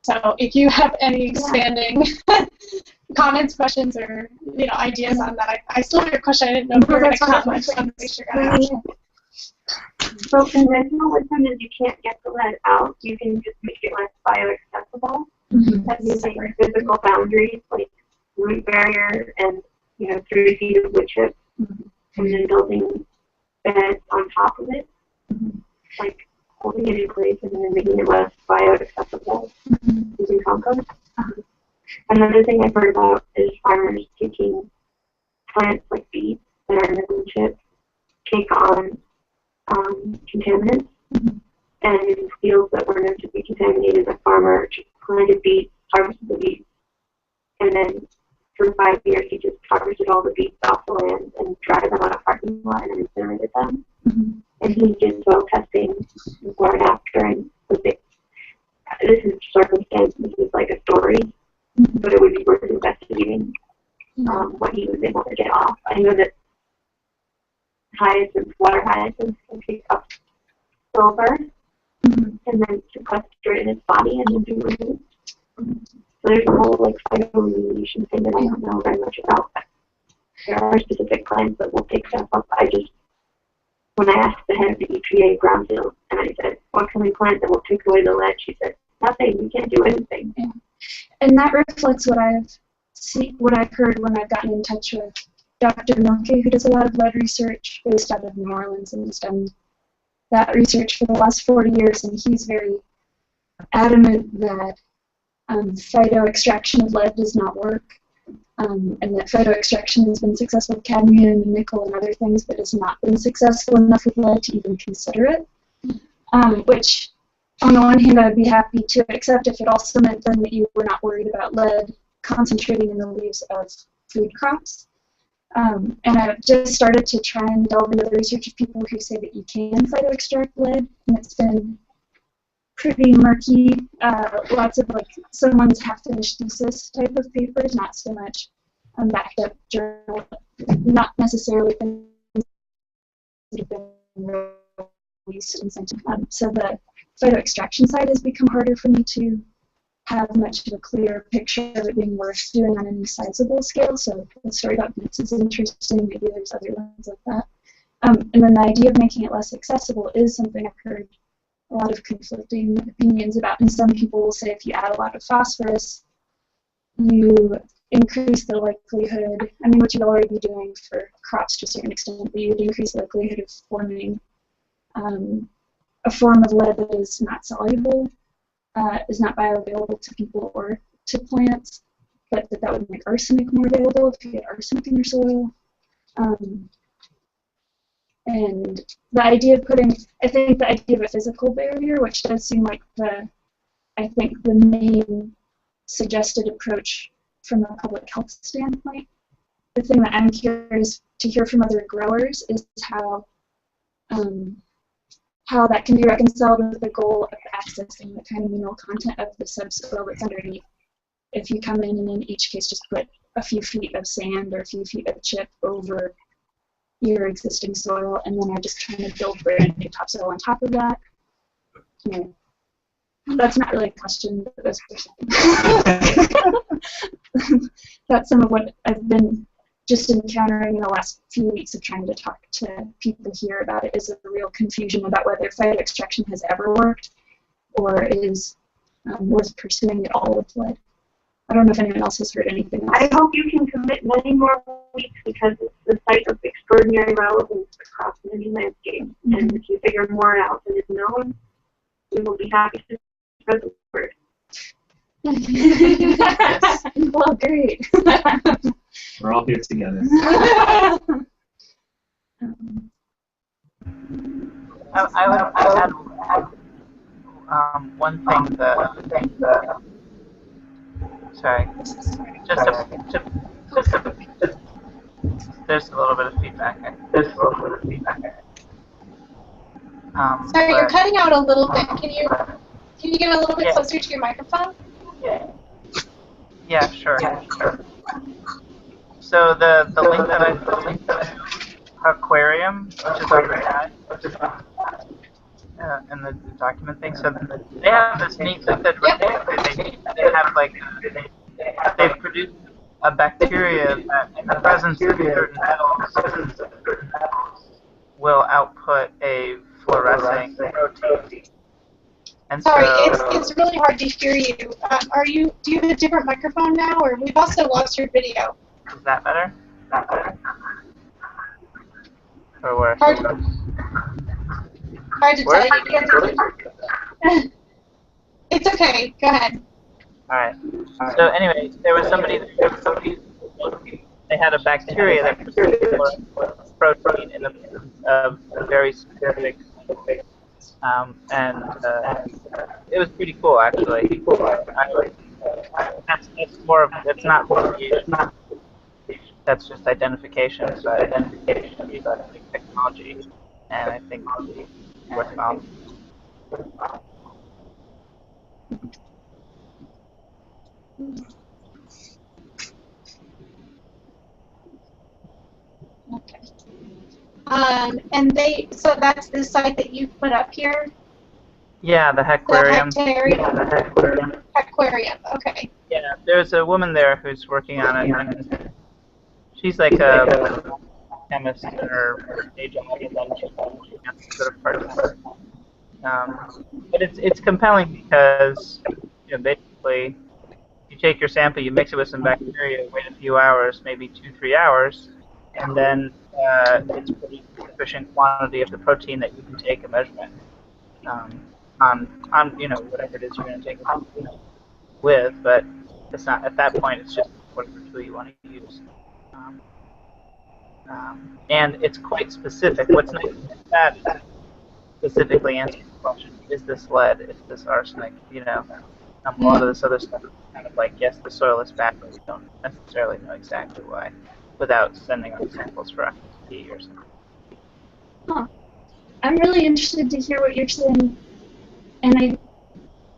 So if you have any expanding comments, questions, or ideas on that, I still have a question. I didn't know if we were going to cut much. So I'm sure So conventional wisdom is you can't get the lead out. You can just make it less bioaccessible. That's using physical boundaries like root barrier and 3 feet of wood chip, and then building beds on top of it, like holding it in place and then making it less bioaccessible using compost. Another thing I've heard about is farmers taking plants like beets that are in the wood chip, take on contaminants, and in fields that were known to be contaminated, the farmer planted beets, harvested the beets, and then for 5 years he just harvested all the beets off the land and dried them on a parking lot and incinerated them. And he did soil testing before and after, and this is circumstance, this is like a story, but it would be worth investigating what he was able to get off. I know that hyacinths, water hyacinths, can pick up silver and then sequester it in its body and then be removed. So there's a whole phytoremediation thing that I don't know very much about, but there are specific plants that will take stuff up. When I asked the head of the EPA Brownfield, and I said, what can we plant that will take away the lead? She said, nothing, we can't do anything. Yeah. And that reflects what I've heard when I've gotten in touch with Dr. Milke, who does a lot of lead research based out of New Orleans, and has done that research for the last 40 years, and he's very adamant that phytoextraction of lead does not work, and that phytoextraction has been successful with cadmium and nickel and other things, but has not been successful enough with lead to even consider it, which on the one hand I would be happy to accept if it also meant then that you were not worried about lead concentrating in the leaves of food crops. And I've just started to try and delve into the research of people who say that you can phytoextract lead, and it's been pretty murky. Lots of someone's half-finished thesis type of papers, not so much backed up journal, not necessarily things that have been released in scientific. So the phytoextraction side has become harder for me to have much of a clear picture of it being worth doing on any sizable scale. So the story about beets is interesting. Maybe there's other ones like that. And then the idea of making it less accessible is something I've heard a lot of conflicting opinions about. And some people will say if you add a lot of phosphorus, you increase the likelihood, what you'd already be doing for crops to a certain extent, but you'd increase the likelihood of forming a form of lead that is not soluble, is not bioavailable to people or to plants, but that would make arsenic more available if you had arsenic in your soil. And the idea of I think the idea of a physical barrier, which does seem like the main suggested approach from a public health standpoint. The thing that I'm curious to hear from other growers is how that can be reconciled with the goal of accessing the kind of mineral content of the subsoil that's underneath. If you come in and in each case just put a few feet of sand or a few feet of chip over your existing soil and then are just trying to build brand new topsoil on top of that. Yeah. That's not really a question, but that's that's some of what I've been just encountering in the last few weeks of trying to talk to people here about it, is a real confusion about whether phytoextraction has ever worked or is worth pursuing at all with lead. I don't know if anyone else has heard anything else. I hope you can commit many more weeks because it's a site of extraordinary relevance across many landscapes. Mm-hmm. And if you figure more out than is known, we will be happy to spread the word. Well, great. We're all here together. I would add one thing sorry, there's a little bit of feedback. Sorry, you're cutting out a little bit. Can you get a little bit closer to your microphone? Yeah, sure. So the link that I put to aquarium, which is over in the document thing, so they have this neat method where they have like they've produced a bacteria that in the presence of certain metals will output a fluorescing protein. And sorry, so, it's really hard to hear you. Do you have a different microphone now, or we've also lost your video? Is that better? Or worse? Hard to tell you. It's okay. Go ahead. All right. So anyway, there was somebody. They had a bacteria that produced protein in a very specific, and it was pretty cool actually. That's more of it's not remediation. That's just identification. So identification is a big technology, and I think worthwhile. Okay. So that's the site that you put up here? Yeah, the Hequarium. The Hequarium, okay. Yeah, there's a woman there who's working on it, and she's like a chemist in her day job, and then she has sort of part of it. But it's compelling because basically you take your sample, you mix it with some bacteria, wait a few hours, maybe 2-3 hours, and then it's a pretty sufficient quantity of the protein that you can take a measurement on whatever it is you're going to take it with, but it's not at that point. It's just whatever tool you want to use, and it's quite specific. What's nice about that is specifically answering the question: is this lead? Is this arsenic? A lot of this other stuff is kind of like, yes, the soil is bad, but we don't necessarily know exactly why, without sending out samples for FSP or something. Huh. I'm really interested to hear what you're saying, and I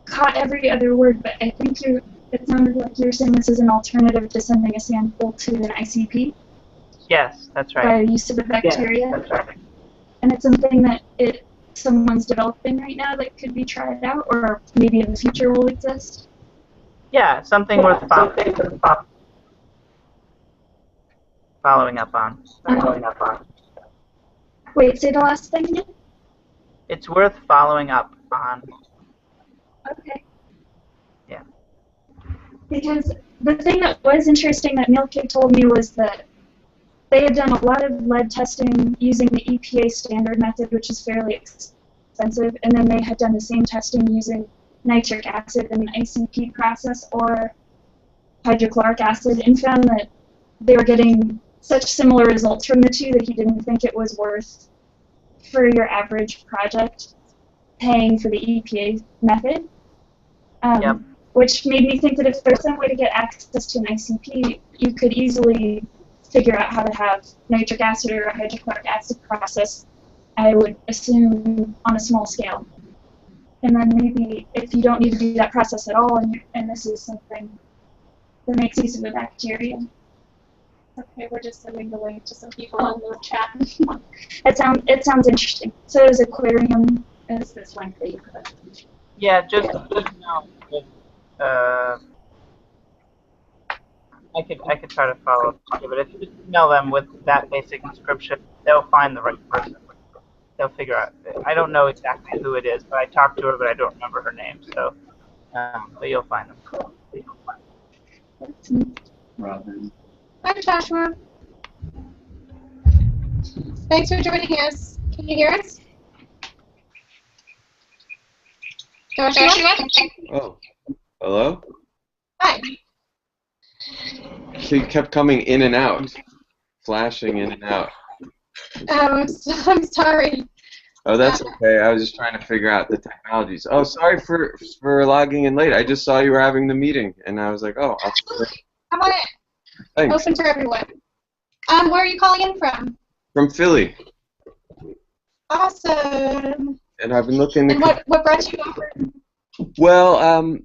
caught every other word, but I think it sounded like you were saying this is an alternative to sending a sample to an ICP. Yes, that's right. By use of a bacteria. Yeah, that's right. And it's something that someone's developing right now that could be tried out, or maybe in the future will exist. Yeah, something worth following up on. Wait, say the last thing again? It's worth following up on. Okay. Yeah. Because the thing that was interesting that Milke told me was that they had done a lot of lead testing using the EPA standard method, which is fairly expensive, and then they had done the same testing using nitric acid in an ICP process or hydrochloric acid and found that they were getting such similar results from the two that he didn't think it was worth, for your average project, paying for the EPA method. Yep. Which made me think that if there's some way to get access to an ICP, you could easily figure out how to have nitric acid or a hydrochloric acid process, I would assume, on a small scale. And then maybe if you don't need to do that process at all, and this is something that makes use of the bacteria. Okay, we're just sending the link to some people in the chat. It sounds interesting. So is aquarium is this link that you put? Yeah, just no. I could try to follow up, but if you email them with that basic description, they'll find the right person. They'll figure out. I don't know exactly who it is, but I talked to her, but I don't remember her name. So, but you'll find them. Robin. Hi, Joshua. Thanks for joining us. Can you hear us? Joshua? Oh, hello? Hi. He kept coming in and out, flashing in and out. Oh, I'm sorry. Oh, that's okay. I was just trying to figure out the technologies. Oh, sorry for logging in late. I just saw you were having the meeting, and I was like, oh, Come on in. thanks. Open for everyone. Where are you calling in from? From Philly, Awesome. and I've been looking. And what brought you over? Well,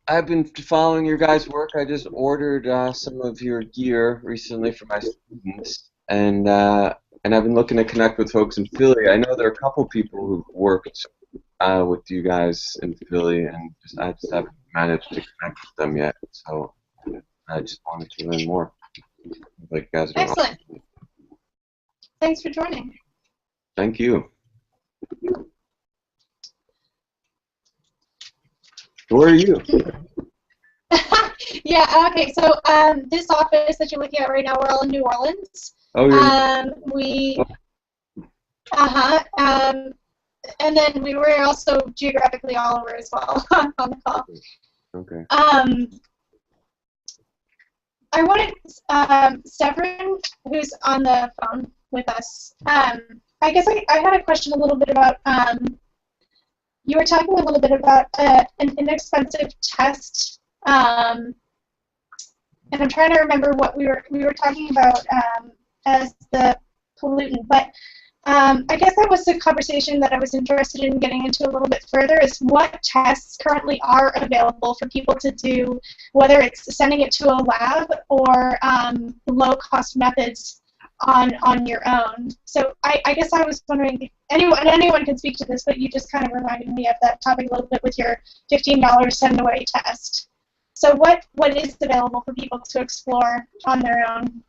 I've been following your guys' work. I just ordered some of your gear recently for my students, and I've been looking to connect with folks in Philly. I know there are a couple people who've worked with you guys in Philly, and I just haven't managed to connect with them yet. So I just wanted to learn more. Like you guys are Excellent. Thanks for joining. Thank you. Where are you? Yeah, okay, so this office that you're looking at right now, we're all in New Orleans. Oh, And then we were also geographically all over as well on the call. Okay. I wanted Severin, who's on the phone with us. I guess I had a question a little bit about, you were talking a little bit about an inexpensive test, and I'm trying to remember what we were talking about as the pollutant, but I guess that was the conversation that I was interested in getting into a little bit further, is what tests currently are available for people to do, whether it's sending it to a lab or low-cost methods on your own. So I guess I was wondering if anyone can speak to this, but you just kind of reminded me of that topic a little bit with your $15 send-away test. So what is available for people to explore on their own?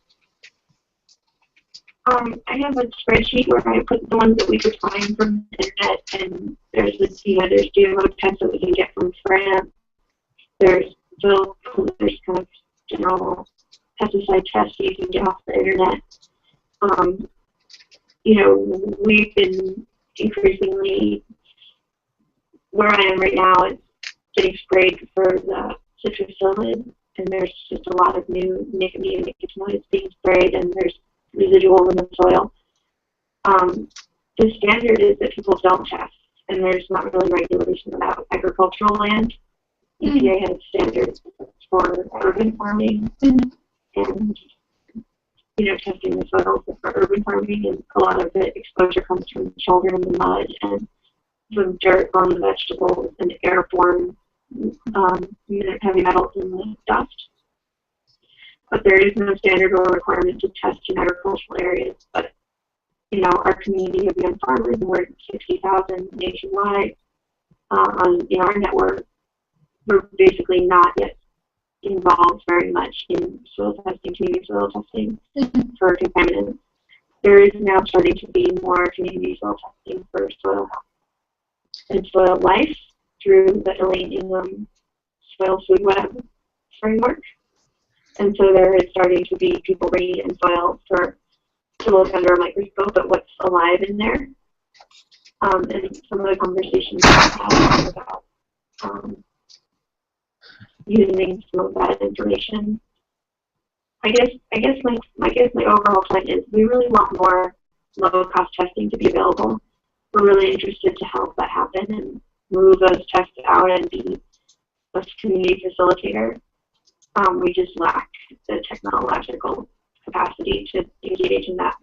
I have a spreadsheet where I put the ones that we could find from the internet, and there's there's GMO tests that we can get from France. There's kind of general pesticide tests you can get off the internet. We've been increasingly, where I am right now, is getting sprayed for the citrus psyllid, and there's just a lot of new nicotinoids being sprayed, and there's residual in the soil. The standard is that people don't test, and there's not really regulation about agricultural land. EPA has standards for urban farming, and testing the soils for urban farming, and a lot of the exposure comes from children in the mud and from dirt on the vegetables and airborne heavy metals in the dust. But there is no standard or requirement to test in agricultural areas. But, our community of young farmers, and we're 60,000 nationwide on our network, we're basically not yet involved very much in soil testing, community soil testing for contaminants. There is now starting to be more community soil testing for soil health and soil life through the Elaine Ingham Soil Food Web framework. And so there is starting to be people bringing in soil to look under a microscope at what's alive in there. And some of the conversations we've had about using some of that information. I guess my overall point is we really want more low-cost testing to be available. We're really interested to help that happen and move those tests out and be a community facilitator. We just lack the technological capacity to engage in that.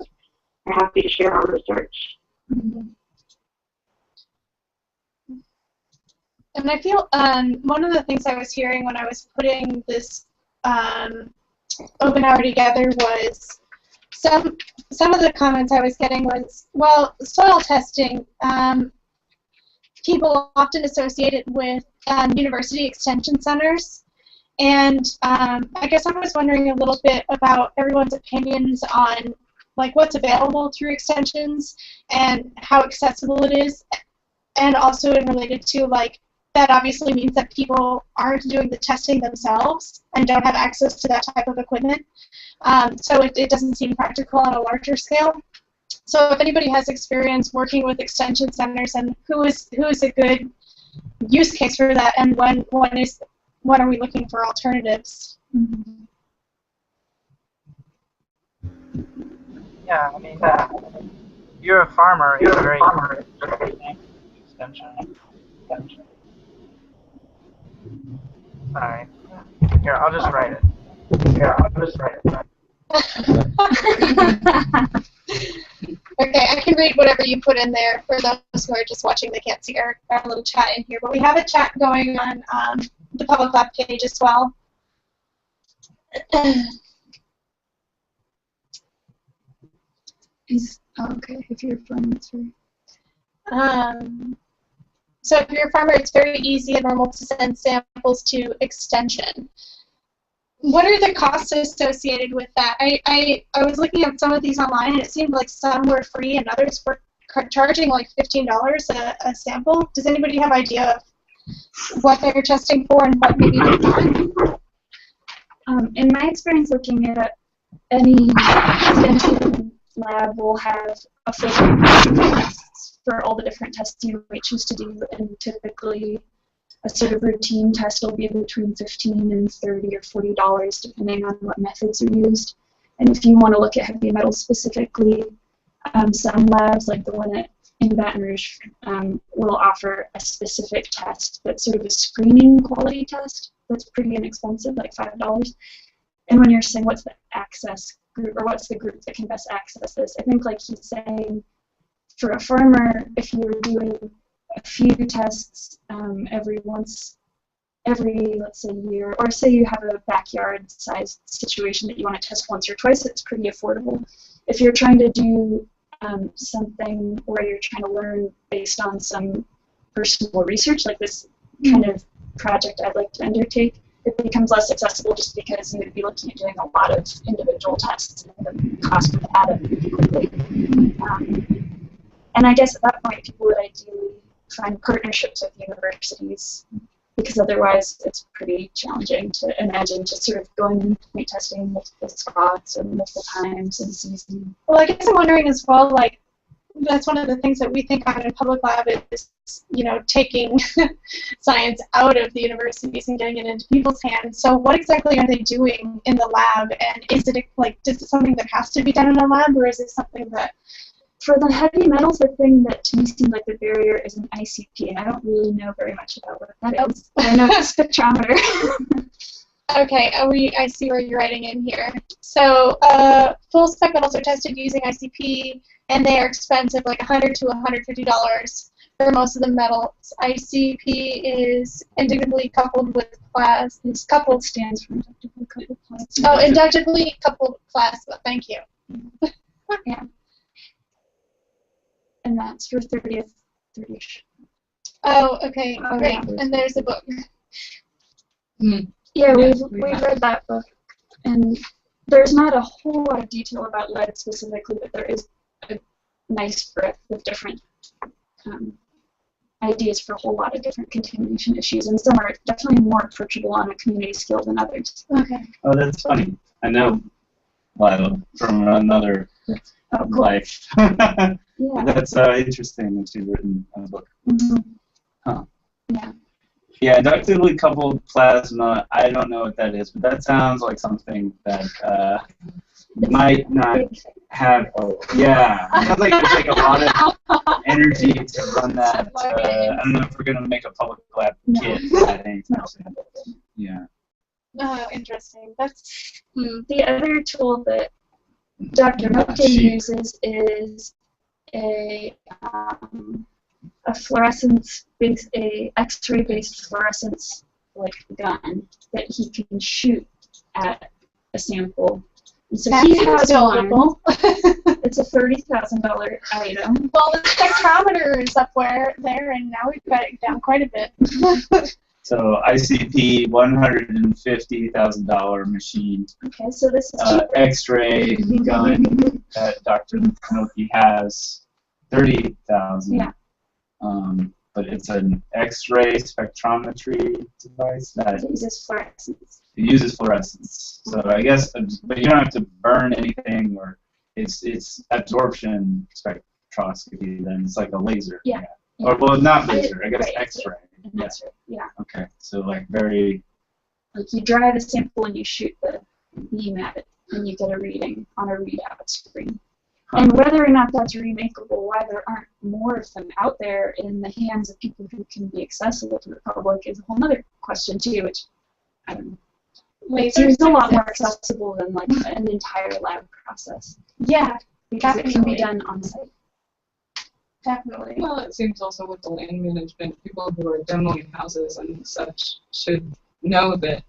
We're happy to share our research. And I feel one of the things I was hearing when I was putting this OpenHour together was some of the comments I was getting was, well, soil testing, people often associate it with university extension centers. And I guess I was wondering a little bit about everyone's opinions on like what's available through extensions and how accessible it is, and also related to like that obviously means that people aren't doing the testing themselves and don't have access to that type of equipment. So it doesn't seem practical on a larger scale. So if anybody has experience working with extension centers, and who is a good use case for that, and when are we looking for alternatives? Yeah, I mean, you're a farmer. It's a very extension. Sorry. Here, I'll just write it. Okay, I can read whatever you put in there. For those who are just watching, they can't see our little chat in here. But we have a chat going on the public lab page as well. Okay, if you're a farmer, sorry. So if you're a farmer, it's very easy and normal to send samples to extension. What are the costs associated with that? I was looking at some of these online, and it seemed like some were free and others were charging like $15 a sample. Does anybody have idea of what they're testing for and what maybe they're not? In my experience looking at it, any extension lab will have a full tests for all the different tests you might choose to do, and typically a sort of routine test will be between $15 and $30 or $40, depending on what methods are used. And if you want to look at heavy metals specifically, some labs, like the one in Baton Rouge, will offer a specific test that's sort of a screening quality test that's pretty inexpensive, like $5. And when you're saying what's the access group, or what's the group that can best access this, I think like he's saying, for a farmer, if you're doing a few tests every let's say year, or say you have a backyard-sized situation that you want to test once or twice, it's pretty affordable. If you're trying to do something where you're trying to learn based on some personal research, like this kind of project I'd like to undertake, it becomes less accessible just because you would be looking at doing a lot of individual tests and the cost would add up pretty quickly. And I guess at that point, people would ideally find partnerships with universities, because otherwise it's pretty challenging to imagine just sort of going and point testing multiple spots or multiple times in a season. Well, I guess I'm wondering as well, like, that's one of the things that we think on in public lab is, you know, taking science out of the universities and getting it into people's hands. So what exactly are they doing in the lab, and is it something that has to be done in a lab, or is it something that... For the heavy metals, the thing that to me seems like the barrier is an ICP, and I don't really know very much about what that is. I know it's a spectrometer. Okay, I see where you're writing in here. So full spec metals are tested using ICP, and they are expensive, like $100 to $150 for most of the metals. ICP is inductively coupled with class. It's coupled stands for inductively coupled class. Oh, inductively coupled class. Thank you. Yeah. And that's for 30-ish. Oh, okay, great. And there's a book. Yeah, we've read that book, and there's not a whole lot of detail about lead specifically, but there is a nice breadth of different ideas for a whole lot of different contamination issues, and some are definitely more approachable on a community scale than others. Okay. Oh, that's funny. I know Lila from another life. Yeah. That's interesting that you've written a book. Mm-hmm. Huh. Yeah. Yeah, inductively coupled plasma. I don't know what that is, but that sounds like something that might not have. Oh, yeah, it sounds like there's like a lot of energy to run that. I don't know if we're gonna make a public lab kit. I think. Yeah. Oh, interesting. That's The other tool that Dr. Moke uses is a fluorescence-based, a X-ray based fluorescence like gun that he can shoot at a sample. And so he has one. It's a $30,000 item. well, the spectrometer is up there, and now we've got it down quite a bit. So ICP, $150,000 machine. Okay, so this is cheaper. X-ray gun that Dr. Moke has, $30,000. Yeah. But it's an X-ray spectrometry device that uses fluorescence. It uses fluorescence. So I guess, but you don't have to burn anything, or it's absorption spectroscopy. Then it's like a laser. Yeah. Or well, not laser. I guess right. X-ray. Yeah. Yeah. Okay. So like very. Like you dry the sample and you shoot the beam at it, and you get a reading on a readout screen. And whether or not that's remakeable, why there aren't more of them out there in the hands of people who can be accessible to the public is a whole other question too, which I don't know. It seems a lot more accessible than like an entire lab process. Yeah, because it can be done on site. Definitely. Well, it seems also with the land management, people who are demoing houses and such should know that,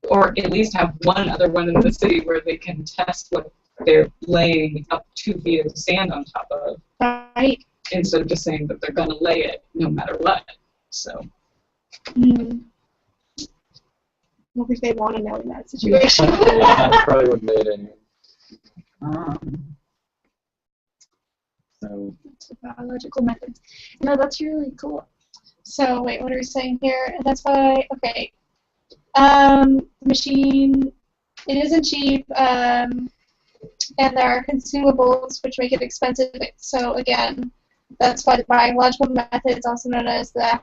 or at least have one other one in the city where they can test what they're laying up 2 feet of sand on top of, right? Instead of just saying that they're going to lay it no matter what. So. What if they want to know in that situation? Yeah, probably wouldn't made any. So. That's biological methods. No, that's really cool. So wait, what are we saying here? That's why. Okay. Machine. It isn't cheap. And there are consumables which make it expensive. So again, that's why the biological method is also known as the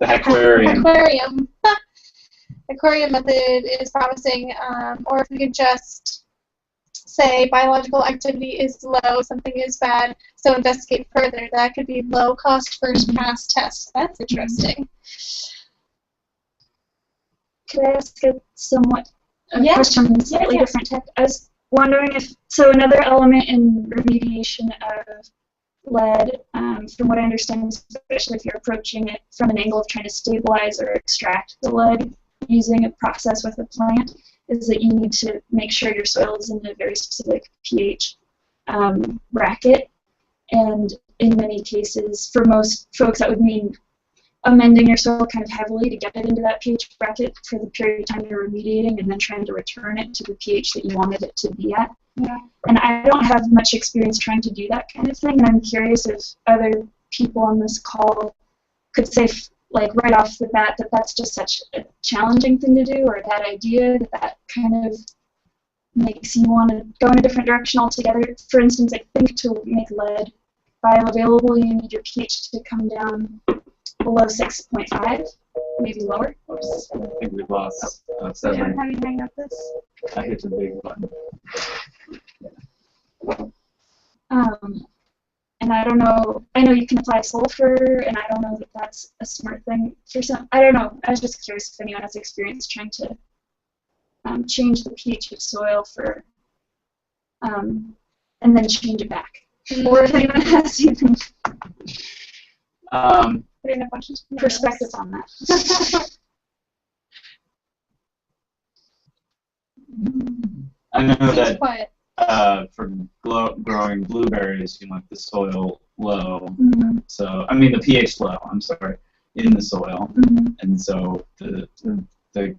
aquarium. Aquarium method is promising, or if we could just say biological activity is low, something is bad, so investigate further. That could be low cost first pass test. That's interesting. Could I ask a question from a slightly different tech? I was wondering if, so another element in remediation of lead, from what I understand, especially if you're approaching it from an angle of trying to stabilize or extract the lead using a process with a plant, is that you need to make sure your soil is in a very specific pH bracket. And in many cases, for most folks, that would mean amending your soil kind of heavily to get it into that pH bracket for the period of time you're remediating, and then trying to return it to the pH that you wanted it to be at. Yeah. And I don't have much experience trying to do that kind of thing, and I'm curious if other people on this call could say, like right off the bat, that that's just such a challenging thing to do, or a bad idea, that kind of makes you want to go in a different direction altogether. For instance, I think to make lead bioavailable, you need your pH to come down below 6.5, maybe lower. Oops, I think we've lost How 7. do you hang up this? I hit the big button. And I don't know, I know you can apply sulfur, and I don't know that that's a smart thing for some, I don't know. I was just curious if anyone has experience trying to change the pH of soil for, and then change it back. Or if anyone has even perspective on that. I know that for growing blueberries, you want the soil low. So I mean the pH low. I'm sorry, in the soil. And so the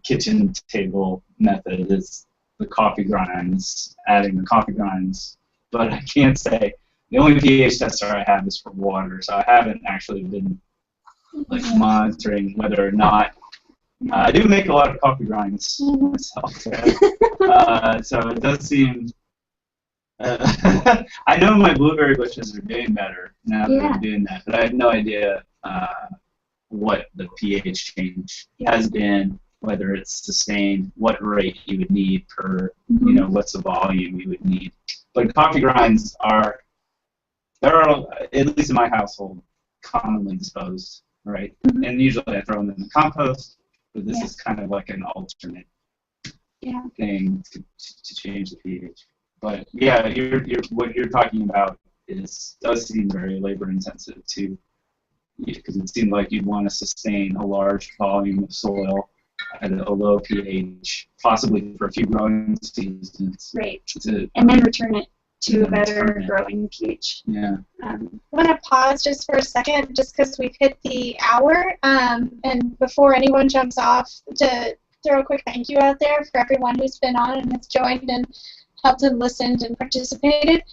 kitchen table method is the coffee grinds, adding the coffee grinds. But I can't say the only pH tester I have is for water, so I haven't actually been like monitoring whether or not. I do make a lot of coffee grinds myself, so it does seem. I know my blueberry bushes are doing better now that I'm doing that, but I have no idea what the pH change has been, whether it's sustained, what rate you would need per, you know, what's the volume you would need. But coffee grinds are, at least in my household, commonly disposed, right? And usually I throw them in the compost, but this is kind of like an alternate thing to change the pH. But yeah, what you're talking about does seem very labor intensive too, because it seemed like you'd want to sustain a large volume of soil at a low pH, possibly for a few growing seasons. Right. And then return it to a better growing pH. Yeah. I want to pause just for a second, just because we've hit the hour, and before anyone jumps off, to throw a quick thank you out there for everyone who's been on and has joined and helped and listened and participated.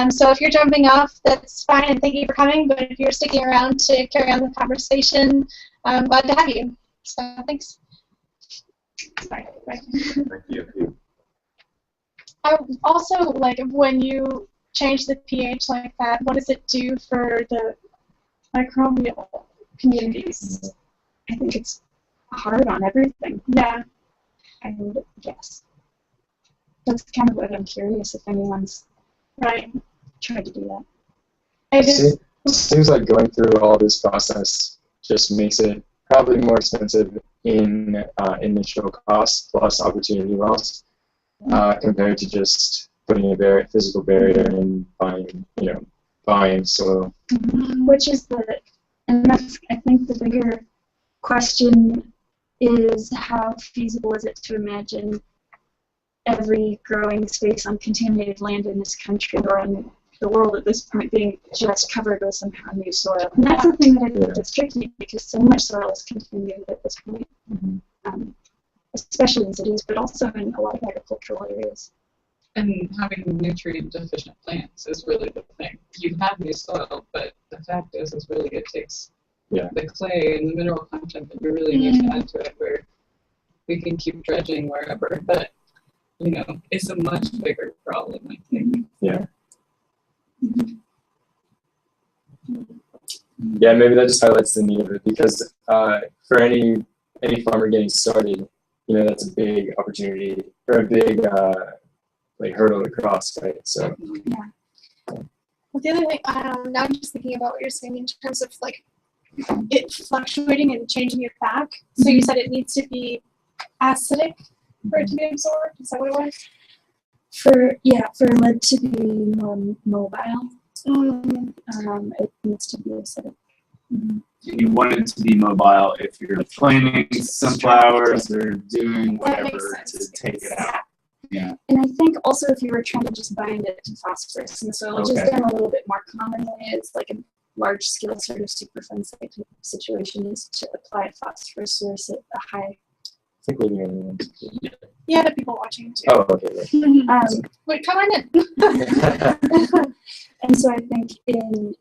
So if you're jumping off, that's fine, and thank you for coming. But if you're sticking around to carry on the conversation, I'm glad to have you. So thanks. Sorry. Right. Thank you. Also, like, when you change the pH like that, what does it do for the microbial communities? I think it's hard on everything. Yeah. I would guess. That's kind of what I'm curious if anyone's tried to do that. It seems like going through all this process just makes it probably more expensive in initial cost plus opportunity loss compared to just putting a physical barrier and buying soil. Which is and that's, I think, the bigger question is how feasible is it to imagine every growing space on contaminated land in this country or in the world at this point being just covered with somehow new soil. And that's the thing that I think is tricky, because so much soil is contaminated at this point, especially in cities, but also in a lot of agricultural areas. And having nutrient deficient plants is really the thing. You have new soil, but the fact is really it takes the clay and the mineral content that you really need to add to it, where we can keep dredging wherever, but it's a much bigger problem, I think. Yeah. Yeah, maybe that just highlights the need of it, because for any farmer getting started, that's a big opportunity or a big hurdle to cross, right? So. Well, the other thing, now I'm just thinking about what you're saying in terms of it fluctuating and changing it back. So you said it needs to be acidic for it to be absorbed. Is that what it was? For lead to be more mobile, it needs to be acidic. You want it to be mobile if you're planting sunflowers or doing whatever to take it out. Yeah. And I think also if you were trying to just bind it to phosphorus in the soil, which is done a little bit more commonly, it's like a large-scale sort of Superfund type situation, is to apply phosphorus source at a high. I think we're the only ones. Yeah, the people watching too. Oh, okay. Right. Wait, come on in. And so I think in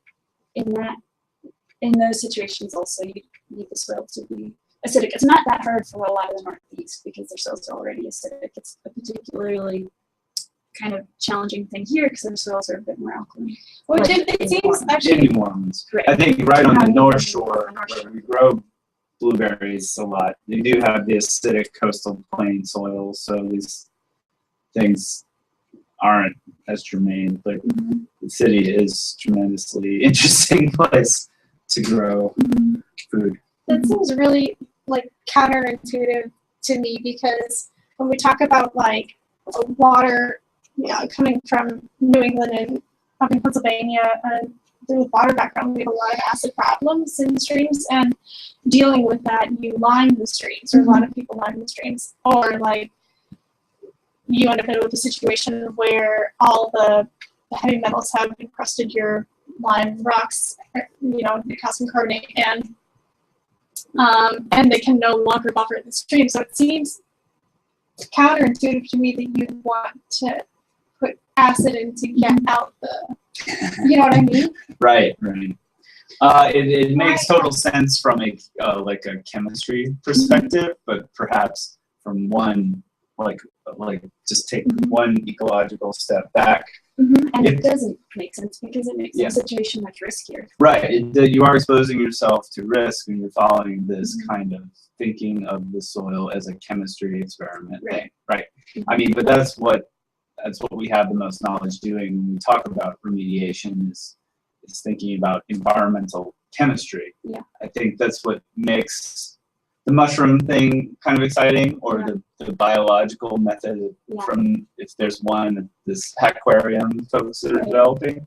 those situations also you need the soil to be acidic. It's not that hard for a lot of the Northeast because their soils are already acidic. It's a particularly kind of challenging thing here because their soils are a bit more alkaline. Which it seems actually. In New Orleans. Right. I think right on the North Shore, where we grow blueberries a lot, they do have the acidic coastal plain soils, so these things aren't as germane, but the city is a tremendously interesting place to grow food. That seems really counterintuitive to me, because when we talk about water coming from New England and up in Pennsylvania, with water background, we have a lot of acid problems in streams, and dealing with that, you line the streams, or a lot of people line the streams, or you end up with a situation where all the heavy metals have encrusted your lime rocks, the calcium carbonate, and they can no longer buffer the stream. So it seems counterintuitive to me that you want to put acid in to get out the, you know what I mean? Right. It makes total sense from a chemistry perspective, but perhaps from one just take one ecological step back. And it doesn't make sense because it makes the situation much riskier. Right. You are exposing yourself to risk when you're following this kind of thinking of the soil as a chemistry experiment thing. Right. I mean, but that's what we have the most knowledge doing when we talk about remediation is thinking about environmental chemistry. Yeah. I think that's what makes the mushroom thing kind of exciting, or the biological method from, if there's one, this aquarium folks that are developing.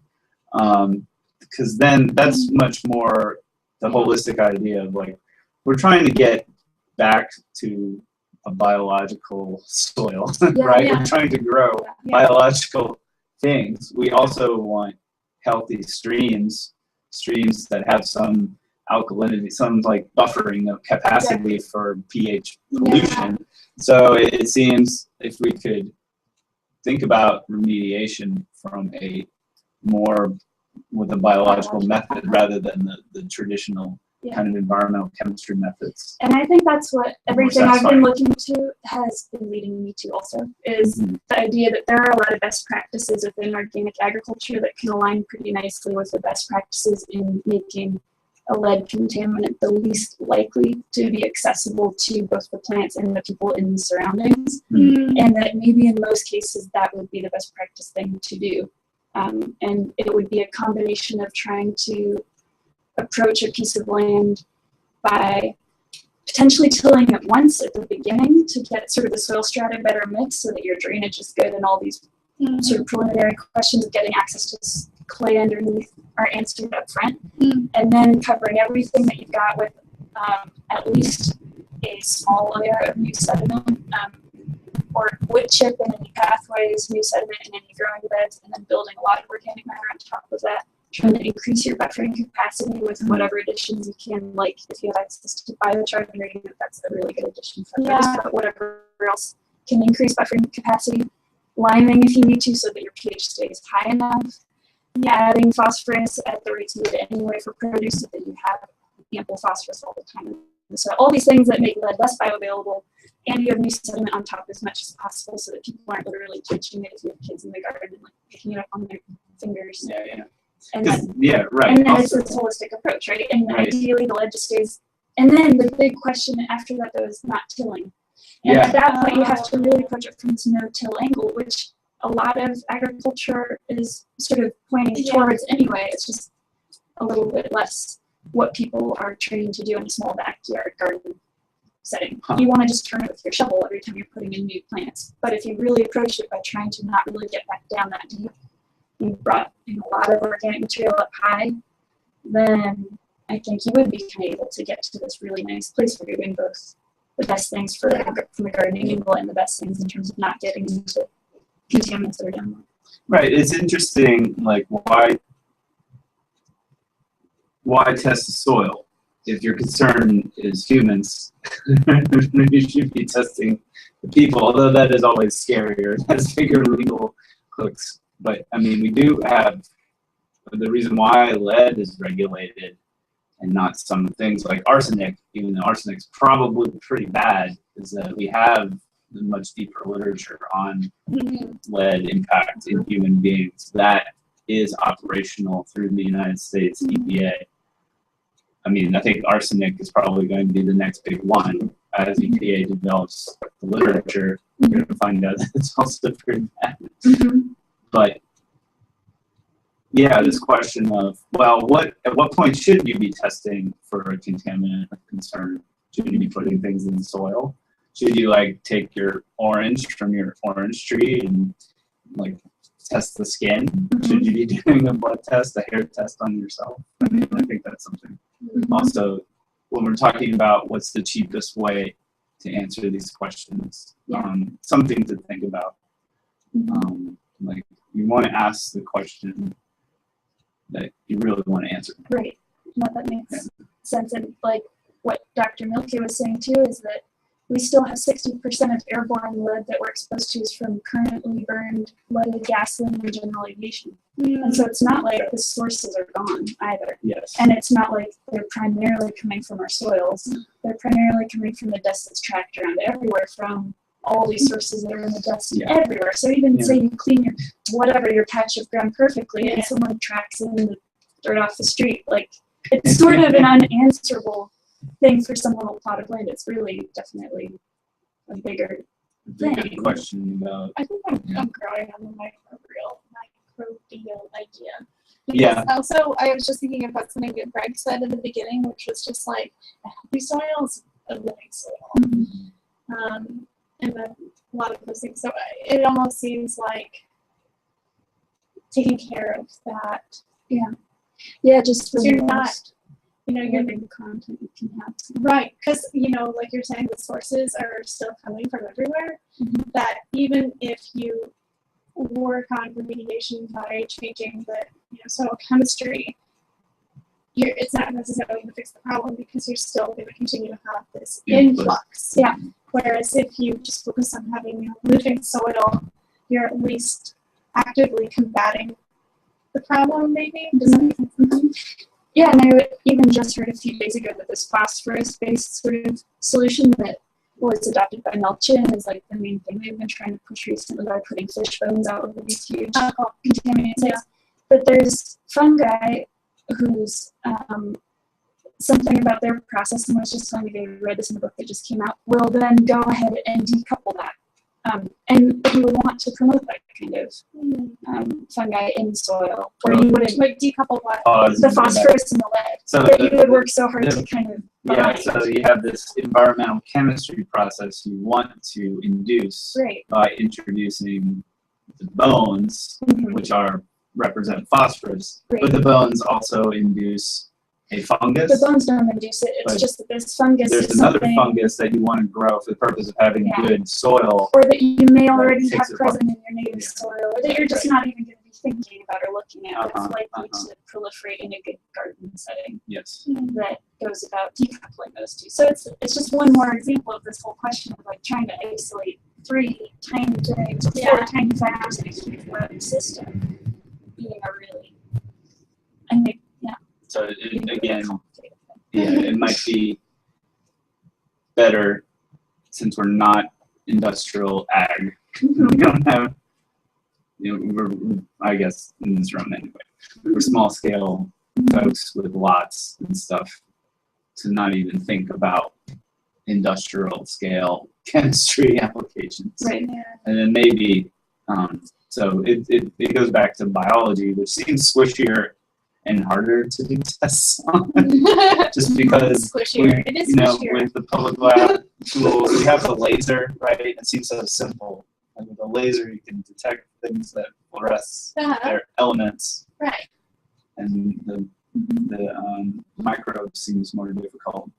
Because then that's much more the holistic idea of like, we're trying to get back to a biological soil, right? We're trying to grow biological things. We also want healthy streams that have some alkalinity, some like buffering of capacity for pH pollution. So it seems if we could think about remediation from a more with a biological method rather than the traditional kind of environmental chemistry methods. And I think that's what everything I've been looking to has been leading me to also, is the idea that there are a lot of best practices within organic agriculture that can align pretty nicely with the best practices in making a lead contaminant the least likely to be accessible to both the plants and the people in the surroundings. And that maybe in most cases that would be the best practice thing to do. And it would be a combination of trying to approach a piece of land by potentially tilling it once at the beginning to get sort of the soil strata better mixed so that your drainage is good and all these sort of preliminary questions of getting access to clay underneath are answered up front. And then covering everything that you've got with at least a small layer of new sediment or wood chip in any pathways, new sediment in any growing beds, and then building a lot of organic matter on top of that. Trying to increase your buffering capacity with whatever additions you can, like if you have access to biochar gradient, that's a really good addition for this, but whatever else can increase buffering capacity. Liming if you need to so that your pH stays high enough. Adding phosphorus at the rates needed anyway for produce so that you have ample phosphorus all the time. So all these things that make lead less bioavailable, and you have new sediment on top as much as possible so that people aren't literally catching it if you have kids in the garden and like picking it up on their fingers. And then, and then it's this holistic approach, right? And ideally the lead just stays. And then the big question after that though is not tilling. And at that point you have to really approach it from this no-till angle, which a lot of agriculture is sort of pointing towards anyway. It's just a little bit less what people are trained to do in a small backyard garden setting. You want to just turn it with your shovel every time you're putting in new plants. But if you really approach it by trying to not really get back down that deep, you brought in a lot of organic material up high, then I think you would be kind of able to get to this really nice place where you're doing both the best things from a gardening angle and the best things in terms of not getting into contaminants that are down there. Right. It's interesting, like why test the soil? If your concern is humans, you should be testing the people, although that is always scarier. That's bigger legal hooks. But I mean, we do have the reason why lead is regulated and not some things like arsenic, even though arsenic's probably pretty bad, is that we have much deeper literature on lead impact in human beings that is operational through the United States EPA. I mean, I think arsenic is probably going to be the next big one. As EPA develops the literature, you're going to find out that it's also pretty bad. But yeah, this question of, well, at what point should you be testing for a contaminant of concern? Should you be putting things in the soil? Should you like take your orange from your orange tree and like test the skin? Should you be doing a blood test, a hair test on yourself? I think that's something. Also, when we're talking about what's the cheapest way to answer these questions, something to think about. Like you want to ask the question that you really want to answer. Right. No, that makes sense. And like what Dr. Milke was saying too is that we still have 60% of airborne lead that we're exposed to is from currently burned leaded gasoline and general aviation. And so it's not like the sources are gone either. And it's not like they're primarily coming from our soils. They're primarily coming from the dust that's tracked around everywhere from all these sources that are in the dust everywhere. So even say you clean your patch of ground perfectly, and someone tracks in the dirt off the street, like it's sort of an unanswerable thing for some little plot of land. It's really definitely a bigger thing. Question about. I think I'm growing on the microbial idea. Because also, I was just thinking about something that Greg said at the beginning, which was just like, a healthy soil is a living soil. And then a lot of those things. So it almost seems like taking care of that. Yeah, just for you're not, you're the content you can have. Right, because, like you're saying, the sources are still coming from everywhere. That even if you work on remediation by changing the soil chemistry, it's not necessarily going to fix the problem because you're still going to continue to have this influx. Whereas if you just focus on having a living soil, you're at least actively combating the problem, maybe. Does that make sense? Yeah, and I even just heard a few days ago that this phosphorus-based sort of solution that was adopted by Melchin is like the main thing they've been trying to push recently by putting fish bones out over these huge contaminated sites. But there's fungi whose something about their process, and I was just telling me they read this in a book that just came out, will then go ahead and decouple that. And you would want to promote that kind of fungi in soil, or you wouldn't like decouple what? The phosphorus and the lead. So that you would work so hard to kind of so you have this environmental chemistry process you want to induce by introducing the bones, which represent phosphorus, but the bones also induce a fungus. The bones don't induce it. It's just that this fungus there's is another something, fungus that you want to grow for the purpose of having good soil. or that you may already have present in your native soil, or that you're just not even going to be thinking about or looking at. It's likely to proliferate in a good garden setting. Yes. That goes about decoupling those two. So it's just one more example of this whole question of like trying to isolate 3 tiny things, 4 tiny factors in a huge web system being a really, I think, So it might be better since we're not industrial ag. We don't have, we're, I guess, in this room anyway, we're small scale folks with lots and stuff to not even think about industrial scale chemistry applications. Right. And then maybe, so it goes back to biology, which seems squishier and harder to do tests on, just because with the public lab tools, we have the laser, right? It seems so simple. And with a laser, you can detect things that fluoresce their elements, right? And the microbe seems more difficult.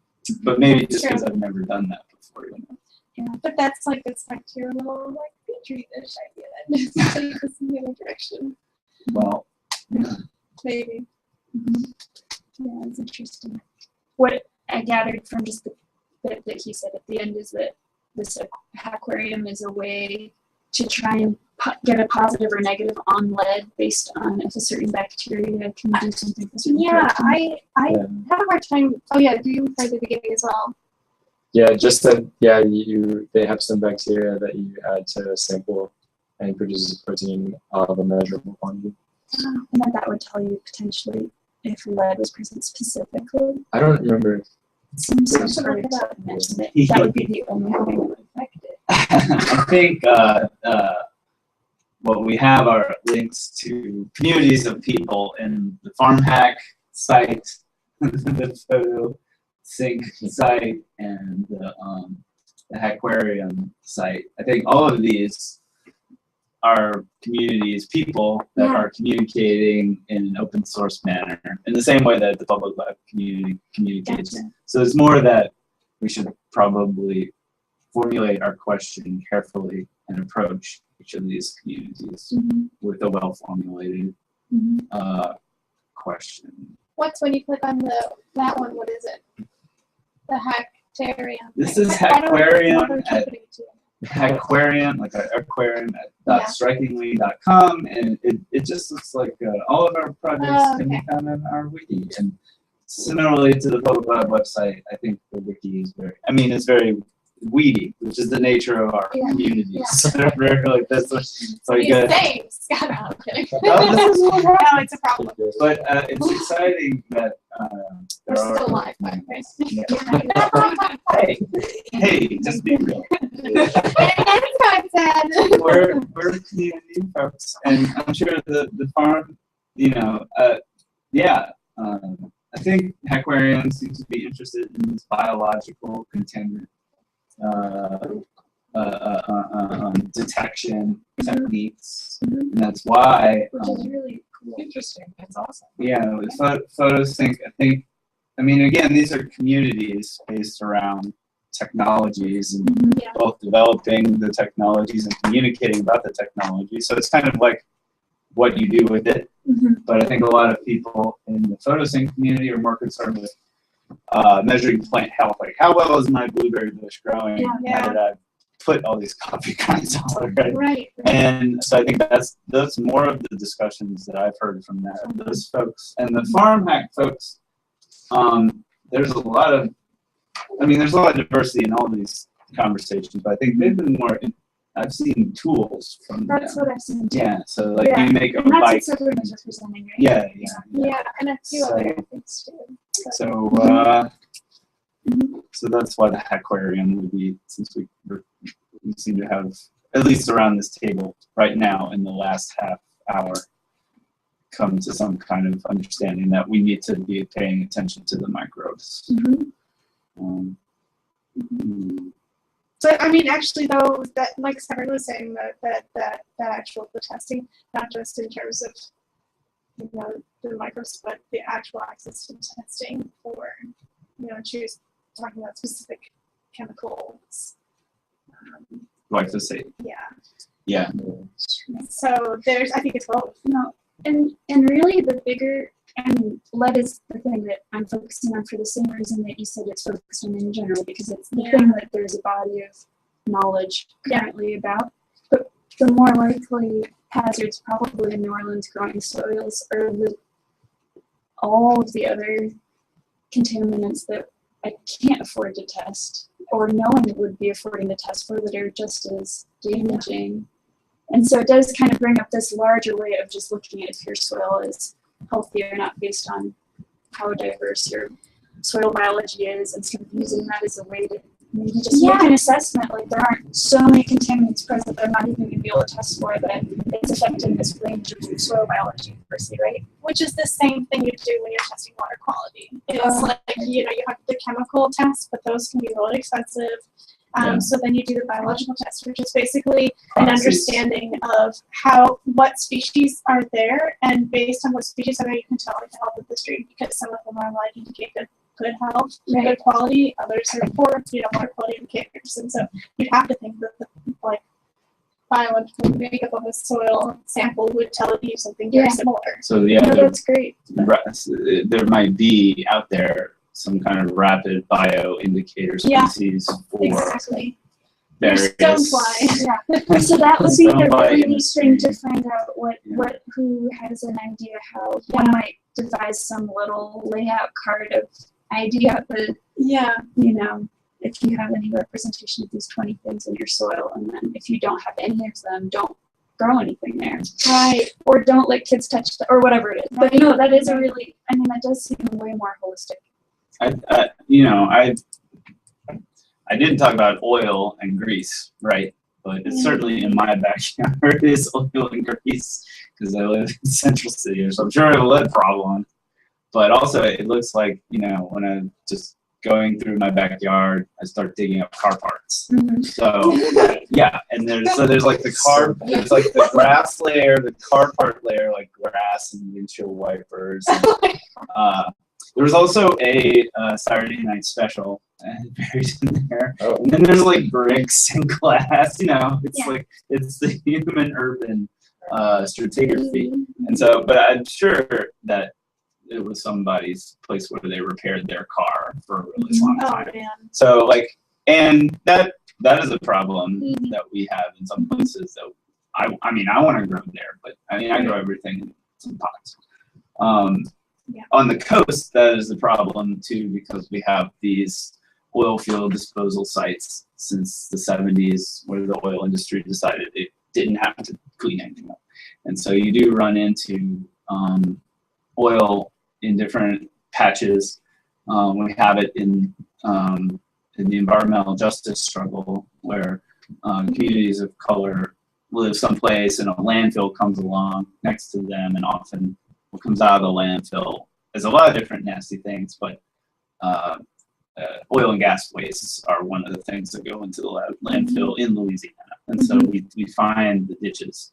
But maybe just because I've never done that before, Yeah, but that's like this bacterial, like petri dish idea that just takes us in the other direction. Well, maybe. Yeah, it's interesting. What I gathered from just the bit that he said at the end is that this aquarium is a way to try and get a positive or negative on lead based on if a certain bacteria can do something. Yeah, I have a hard time. Oh yeah, do you for the beginning as well? Yeah, just that. Yeah, they have some bacteria that you add to a sample and produces a protein of a measurable quantity. And then that would tell you potentially if lead was present specifically. I don't remember. It seems so hard to mention it. That would be the only thing that would affect it. I think what we have are links to communities of people in the Farm Hack site, the Photo Sync site, and the Aquarium site. I think all of these are communities, people that are communicating in an open source manner, in the same way that the public lab community communicates. Gotcha. So it's more that we should probably formulate our question carefully and approach each of these communities with a well-formulated question. What's when you click on that one? What is it? The Hackarium. This is Hackarium Aquarium, like an aquarium at .strikingly.com, and it just looks like all of our projects can be found on our wiki. And similarly to the public lab website, I think the wiki is it's very weedy, which is the nature of our communities. Like that's it's like I'm kidding. no, It's a problem. but it's exciting that We're there still are. live, by the way. Hey, just be real. We're community folks, and I'm sure the farm, I think aquariums seem to be interested in this biological containment detection techniques, and that's why. Which is really cool. Interesting. That's awesome. Yeah, photosync. I mean, again, these are communities based around technologies and both developing the technologies and communicating about the technology. So it's kind of like what you do with it. But I think a lot of people in the photosync community are more concerned with measuring plant health, like how well is my blueberry bush growing now that I've put all these coffee grinds on it, right? And so I think that's more of the discussions that I've heard from those folks. And the farm hack folks, there's a lot of diversity in all these conversations, but I think they've been more. I've seen tools from them. That's what I've seen too. Yeah, so like you make a and that's bike. what Severin is representing, right? Yeah, and a few other things too. So that's why the aquarium would be, since we seem to have, at least around this table right now in the last half hour, come to some kind of understanding that we need to be paying attention to the microbes. So I mean, actually, though, that like Severin was saying, that actual the testing, not just in terms of the microbes, but the actual access to testing for choose talking about specific chemicals. Glyphosate. Yeah. Yeah. So I think it's both. And really the bigger, and lead is the thing that I'm focusing on for the same reason that you said it's focused on in general, because it's the thing that there's a body of knowledge currently about. But the more likely hazards probably in New Orleans growing soils are all of the other contaminants that I can't afford to test, or no one would be affording to test for, that are just as damaging. And so it does kind of bring up this larger way of just looking at if your soil is healthy or not based on how diverse your soil biology is, and sort of using that as a way to maybe just make an assessment. Like, there aren't so many contaminants present that I'm not even going to be able to test for, that it's affecting this range of soil biology per se, right? Which is the same thing you do when you're testing water quality. It's like, you have the chemical tests, but those can be really expensive. So then you do the biological test, which is basically an understanding of what species are there, and based on what species are there, you can tell the health of the stream, because some of them are like indicate good health, good quality, others are poor, water quality indicators, and so you have to think that the biological makeup of a soil sample would tell you something very similar. So that's great. There might be out there some kind of rapid bio indicator species for various. Stonefly. So that would be the really neat thing to find out who has an idea how one might devise some little layout card of idea, but if you have any representation of these 20 things in your soil, and then if you don't have any of them, don't grow anything there. Right. Or don't let kids touch or whatever it is. But that is that does seem way more holistic. I didn't talk about oil and grease, right? But it's certainly in my backyard is oil and grease, because I live in Central City, so I'm sure I have a lead problem. But also, it looks like, when I'm just going through my backyard, I start digging up car parts. So and there's like there's like the grass layer, the car part layer, like grass and windshield wipers. And, there was also a Saturday Night Special buried in there. And then there's like bricks and glass, it's like, it's the human urban stratigraphy. And so, but I'm sure that it was somebody's place where they repaired their car for a really long time. So and that is a problem that we have in some places that I want to grow there, but I grow everything in some pots. On the coast, that is the problem too, because we have these oil field disposal sites since the 70s, where the oil industry decided it didn't have to clean anything up. And so you do run into oil in different patches. We have it in the environmental justice struggle, where communities of color live someplace and a landfill comes along next to them, and often what comes out of the landfill is a lot of different nasty things, but oil and gas wastes are one of the things that go into the landfill in Louisiana. And so we find the ditches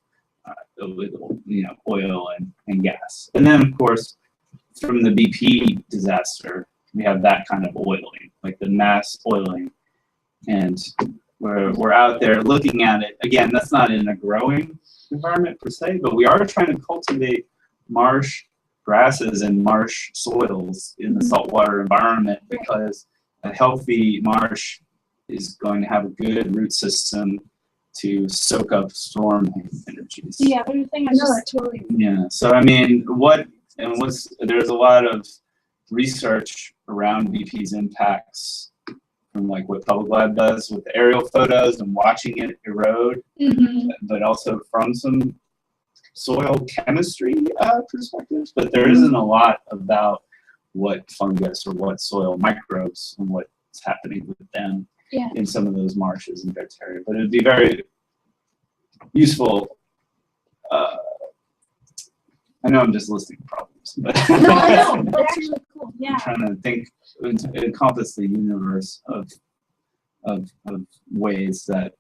with oil and gas. And then, of course, from the BP disaster, we have that kind of oiling, like the mass oiling. And we're out there looking at it. Again, that's not in a growing environment per se, but we are trying to cultivate marsh grasses and marsh soils in the saltwater environment, because a healthy marsh is going to have a good root system to soak up storm energies. Yeah, but the thing is, totally. Yeah. So I mean, there's a lot of research around BP's impacts, from like what Public Lab does with the aerial photos and watching it erode, but also from some soil chemistry perspectives. But there isn't a lot about what fungus or what soil microbes and what's happening with them in some of those marshes and bacteria. But it'd be very useful. I know I'm just listing problems, but No, I know. That's really cool. Yeah. I'm trying to think, encompass the universe of ways that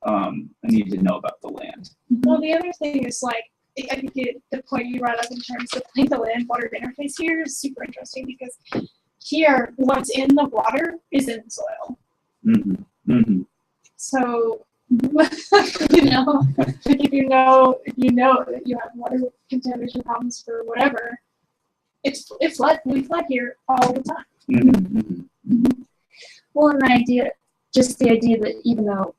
I need to know about the land. Well, the other thing is, like, I think the point you brought up in terms of like the land-water interface here is super interesting, because here, what's in the water is in the soil. So, like if you know that you have water contamination problems for whatever, we flood here all the time. Well, and the idea that even though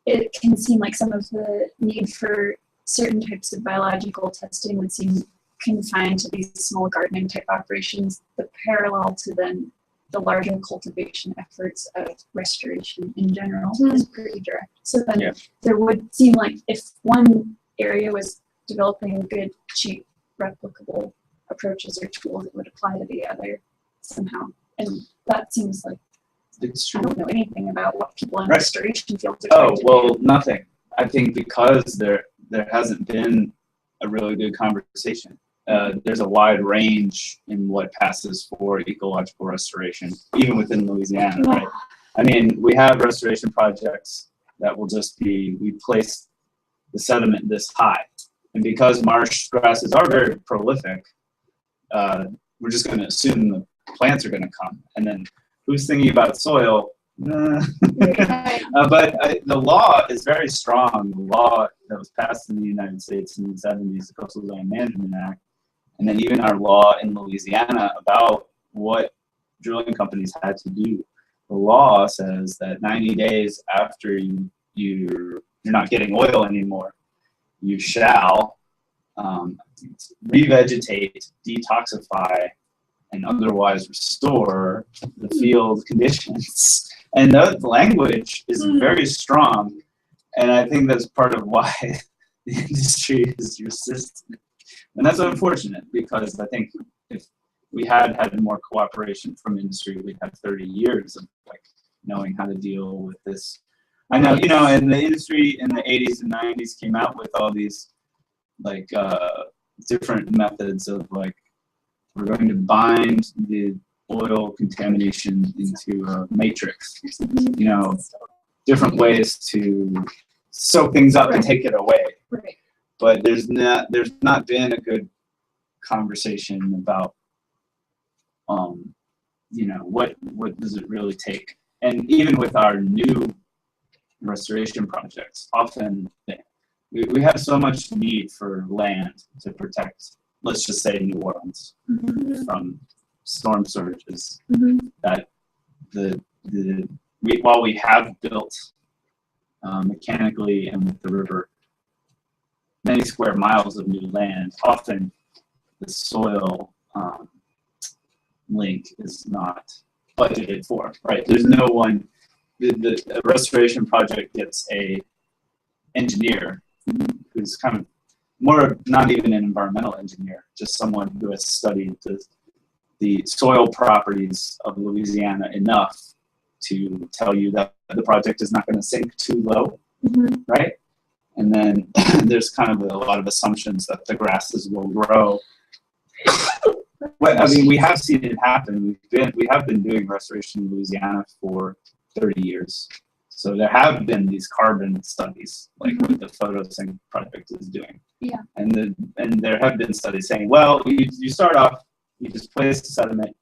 it can seem like some of the need for certain types of biological testing would seem confined to these small gardening type operations, the parallel to then the larger cultivation efforts of restoration in general is pretty direct. So then there would seem like if one area was developing good, cheap, replicable approaches or tools, it would apply to the other somehow. And that seems like, I don't know anything about what people in restoration fields are trying to do. Nothing. I think because there hasn't been a really good conversation. There's a wide range in what passes for ecological restoration, even within Louisiana, right? I mean, we have restoration projects that will just be, we place the sediment this high. And because marsh grasses are very prolific, we're just going to assume the plants are going to come. And then who's thinking about soil? But the law is very strong. The law that was passed in the United States in the 70s, the Coastal Zone Management Act, and then even our law in Louisiana about what drilling companies had to do. The law says that 90 days after you're not getting oil anymore, you shall revegetate, detoxify, and otherwise restore the field conditions. And the language is very strong, and I think that's part of why the industry is resistant. And that's unfortunate, because I think if we had more cooperation from industry, we'd have 30 years of like knowing how to deal with this. I know, and the industry in the 80s and 90s came out with all these like different methods of like, we're going to bind the oil contamination into a matrix, different ways to soak things up and take it away. But there's not been a good conversation about, what does it really take? And even with our new restoration projects, often we have so much need for land to protect, let's just say New Orleans, from storm surges, that while we have built mechanically and with the river many square miles of new land, often the soil link is not budgeted for, right? There's no one, the restoration project gets a engineer who's kind of more, not even an environmental engineer, just someone who has studied the soil properties of Louisiana enough to tell you that the project is not going to sink too low, right? And then there's kind of a lot of assumptions that the grasses will grow. Well, I mean, we have seen it happen. We have been doing restoration in Louisiana for 30 years. So there have been these carbon studies, like what the photosync project is doing. Yeah. And there have been studies saying, well, you start off, you just place the sediment,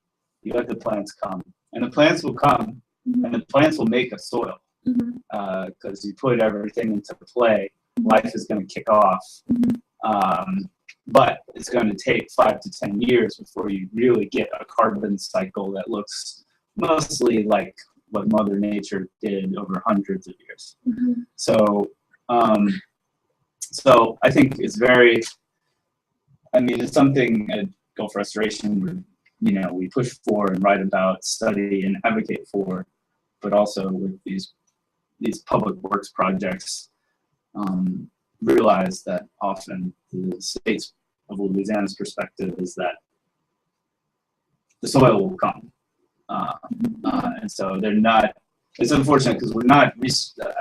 you let the plants come, and the plants will come, and the plants will make a soil, because you put everything into play. Life is going to kick off, but it's going to take 5 to 10 years before you really get a carbon cycle that looks mostly like what Mother Nature did over hundreds of years. So, so I think it's very, I mean, it's something at Gulf Restoration, we push for and write about, study and advocate for, but also with these public works projects, realize that often the states of Louisiana's perspective is that the soil will come. And so they're not, it's unfortunate because we're not,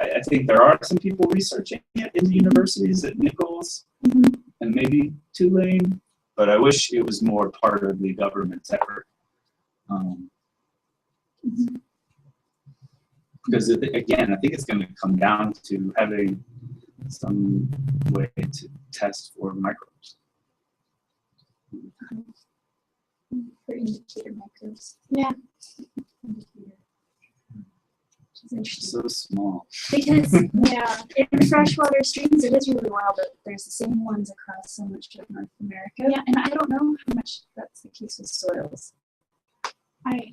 I think there are some people researching it in the universities at Nichols and maybe Tulane, but I wish it was more part of the government's effort. Because again, I think it's going to come down to having some way to test for microbes. For indicator microbes. Yeah. Which is interesting. So small. Because in freshwater streams, it is really wild that there's the same ones across so much of North America. Yeah. And I don't know how much that's the case with soils.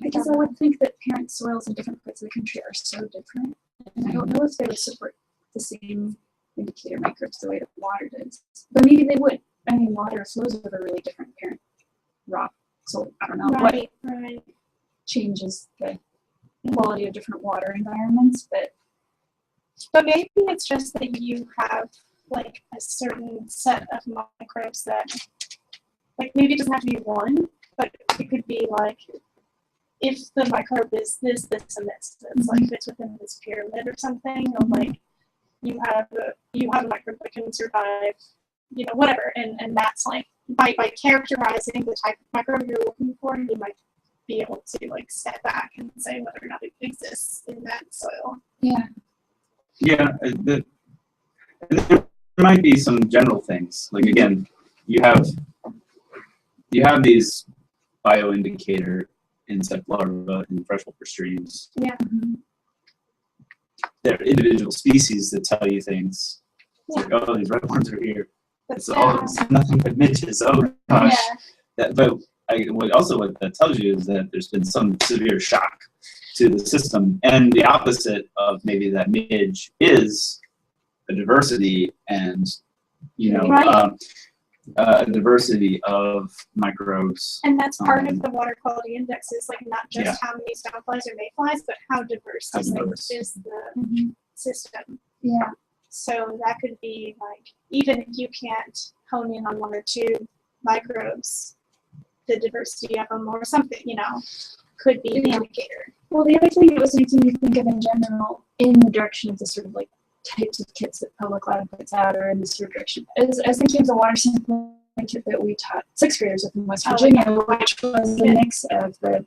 Because I would think that parent soils in different parts of the country are so different. And I don't know if they would support the same indicator microbes the way that water does. But maybe they would. I mean, water flows over really different parent rock. So I don't know what changes the quality of different water environments, but maybe it's just that you have like a certain set of microbes that, like, maybe it doesn't have to be one, but it could be like, if the microbe is this, and this, it's like it's within this pyramid or something, or like you have a microbe that can survive, whatever, and that's like by characterizing the type of microbe you're looking for, you might be able to like step back and say whether or not it exists in that soil. Yeah. Yeah. There might be some general things. Like again, you have these bioindicator insect larvae in freshwater streams. Yeah. They're individual species that tell you things. It's like, oh, these red ones are here. It's nothing but midges. Oh gosh. Yeah. What that tells you is that there's been some severe shock to the system, and the opposite of maybe that midge is a diversity and a diversity of microbes. And that's part of the water quality index, is like not just how many stoneflies or mayflies, but how diverse is the system. Yeah. So that could be like, even if you can't hone in on one or two microbes, the diversity of them or something, could be the indicator. Well, the other thing it was making me think of in general, in the direction of the sort of like types of kits that Public Lab puts out, or in this sort of direction, I was thinking of the water sampling kit that we taught 6th graders up in West Virginia, which was a mix of the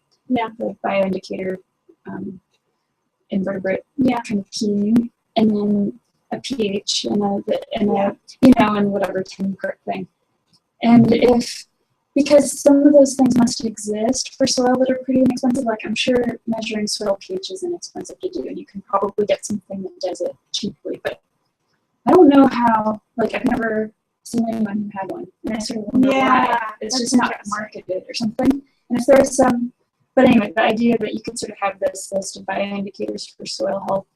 bioindicator invertebrate kind of keying, and then a pH and and whatever 10-part thing. And because some of those things must exist for soil that are pretty inexpensive, like I'm sure measuring soil pH is inexpensive to do, and you can probably get something that does it cheaply, but I don't know how, like I've never seen anyone who had one, and I sort of wonder why. It's just not marketed or something. And if there's some, but anyway, the idea that you could sort of have this list of bioindicators for soil health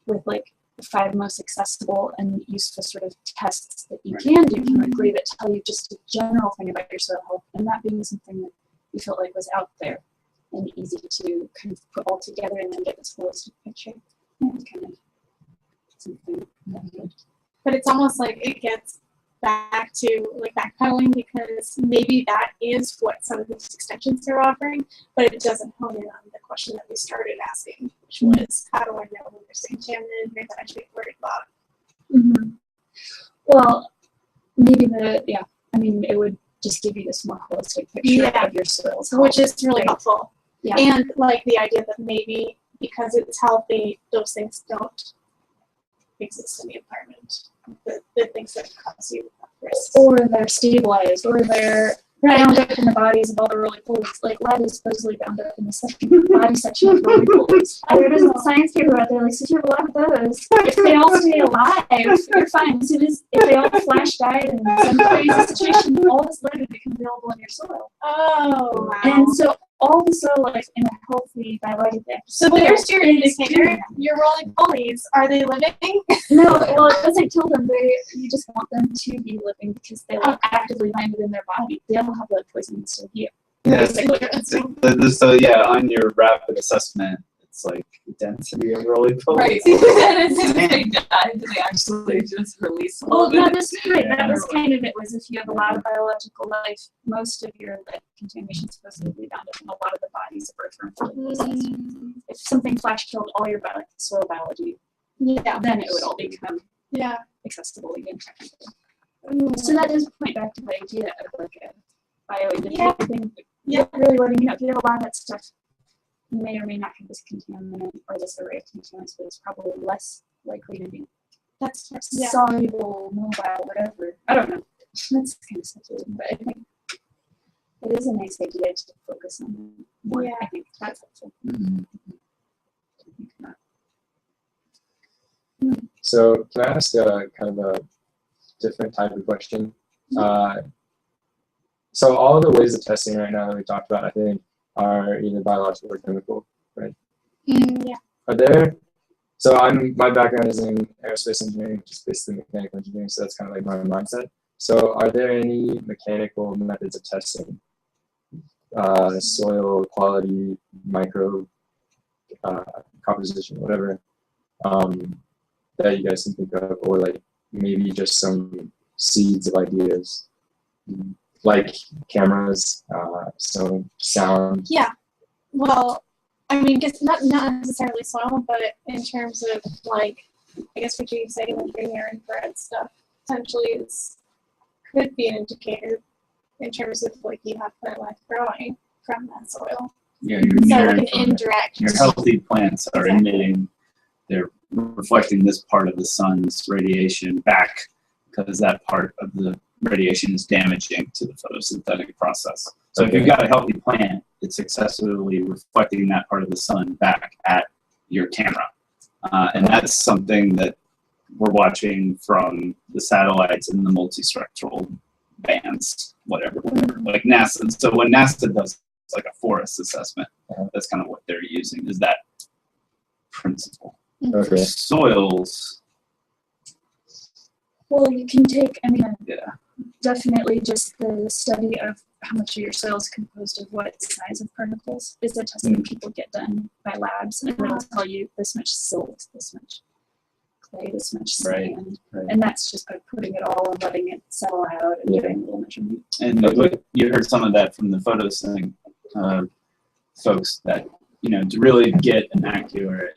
with like the 5 most accessible and useful sort of tests that you can do chemically that tell you just a general thing about your soil health, and that being something that you felt like was out there. and easy to kind of put all together and then get this holistic picture. And kind of something that would. But it's almost like it gets back to like backpedaling, because maybe that is what some of these extensions are offering, but it doesn't hone in on the question that we started asking, which was, how do I know when there's contaminated here that I should be worried about? Mm-hmm. Well, maybe I mean, it would just give you this more holistic picture of your soils, which is really helpful. Yeah. And like the idea that maybe because it's healthy, those things don't exist in the environment. The things that cause you risks. Or they're stabilized, or they're bound up in the bodies of all the roly-polies. Like lead is supposedly bound up in the body section of roly-polies. There is a science paper out there like, so you have a lot of those. If they all stay alive, you're fine. As soon as if they all flash died in some crazy situation, all this lead would become available in your soil. Oh, wow. And so all the soil life in a healthy biologic So there's your indicator. Your roly-polies, are they living? No, well, it doesn't kill them. You just want them to be living because they will actively find it in their body. They all have lead poisoning, so you. Yeah, so yeah, on your rapid assessment, it's like density of roly-polies. Right. If they die, do they actually just release all of it? That was kind of it. Was if you have a lot of biological life, most of your lead contamination is supposed to be bound up in a lot of the bodies of Earth. If something flash killed all your soil biology, then it would all become accessible again. So that does point back to the idea of like a bioindependent thing. Really letting you know if you have a lot of that stuff, you may or may not have this contaminant or this array of contaminants, but it's probably less likely to be soluble, mobile, whatever. I don't know. That's kind of speculative, but I think it is a nice idea to focus on it more. I think that's helpful. So can I ask a kind of a different type of question? So all of the ways of testing right now that we talked about, I think, are either biological or chemical, right? Yeah. Are there? So my background is in aerospace engineering, just basically mechanical engineering, so that's kind of like my mindset. So are there any mechanical methods of testing soil quality, micro composition, whatever, that you guys can think of, or like maybe just some seeds of ideas, like cameras, so sound? Yeah. Well, I mean, just not necessarily soil, but in terms of like, I guess what you say, like your infrared stuff, potentially could be an indicator in terms of like you have plant life growing from that soil. Yeah, so like an indirect. Your healthy plants are emitting, they're reflecting this part of the sun's radiation back because that part of the radiation is damaging to the photosynthetic process. So if you've got a healthy plant, it's successfully reflecting that part of the sun back at your camera. And that's something that we're watching from the satellites and the multispectral bands, whatever. Like NASA. And so when NASA does like a forest assessment, that's kind of what they're using, is that principle. For soils, well, you can take, I mean, definitely just the study of how much of your soil is composed of what size of particles is a test that people get done by labs, and it'll tell you this much silt, this much clay, this much sand, and that's just by putting it all and letting it settle out and doing a little measurement. And you heard some of that from the photosync folks that, you know, to really get an accurate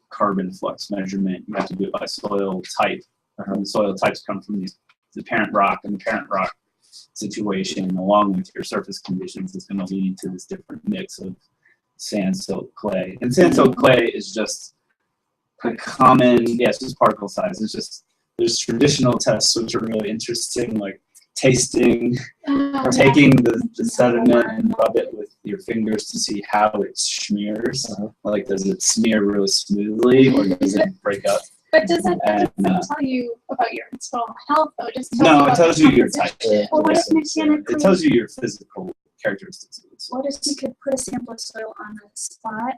carbon flux measurement, you have to do it by soil type. The soil types come from the parent rock, and the parent rock situation, along with your surface conditions, is going to lead to this different mix of sand, silt, clay. And sand, silt, clay is just a common, it's just particle size. It's just, there's traditional tests which are really interesting, like tasting, or taking the sediment and rub it with your fingers to see how it smears. Like, does it smear really smoothly, or does it break up? But doesn't tell you about your soil health, though? It tells you your type. Well, what if mechanically? It tells you your physical characteristics. What if you could put a sample of soil on a spot,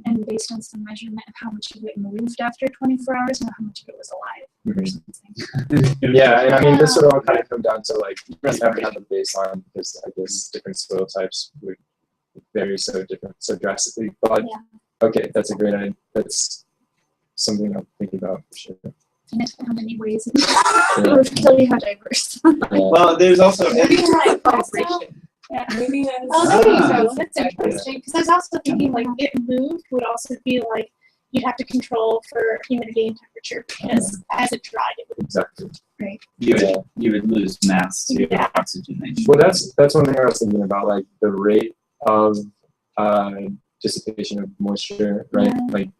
and based on some measurement of how much of it moved after 24 hours, and how much of it was alive, or something? Yeah, and I mean, this would all kind of come down to like, you have to have a baseline, because I guess different soil types would vary so drastically. But okay, that's a great idea. That's something I'm thinking about for sure. And it's how many ways it tell you how diverse. Well, there's also Yeah. Yeah. Maybe Oh, there you go. That's interesting. Because I was also thinking like it moved would also be like you'd have to control for humidity and temperature because as it dried, it would. Exactly. Right. you would lose mass to oxygenation. Well, that's one thing I was thinking about, like the rate of dissipation of moisture, right? Yeah. Like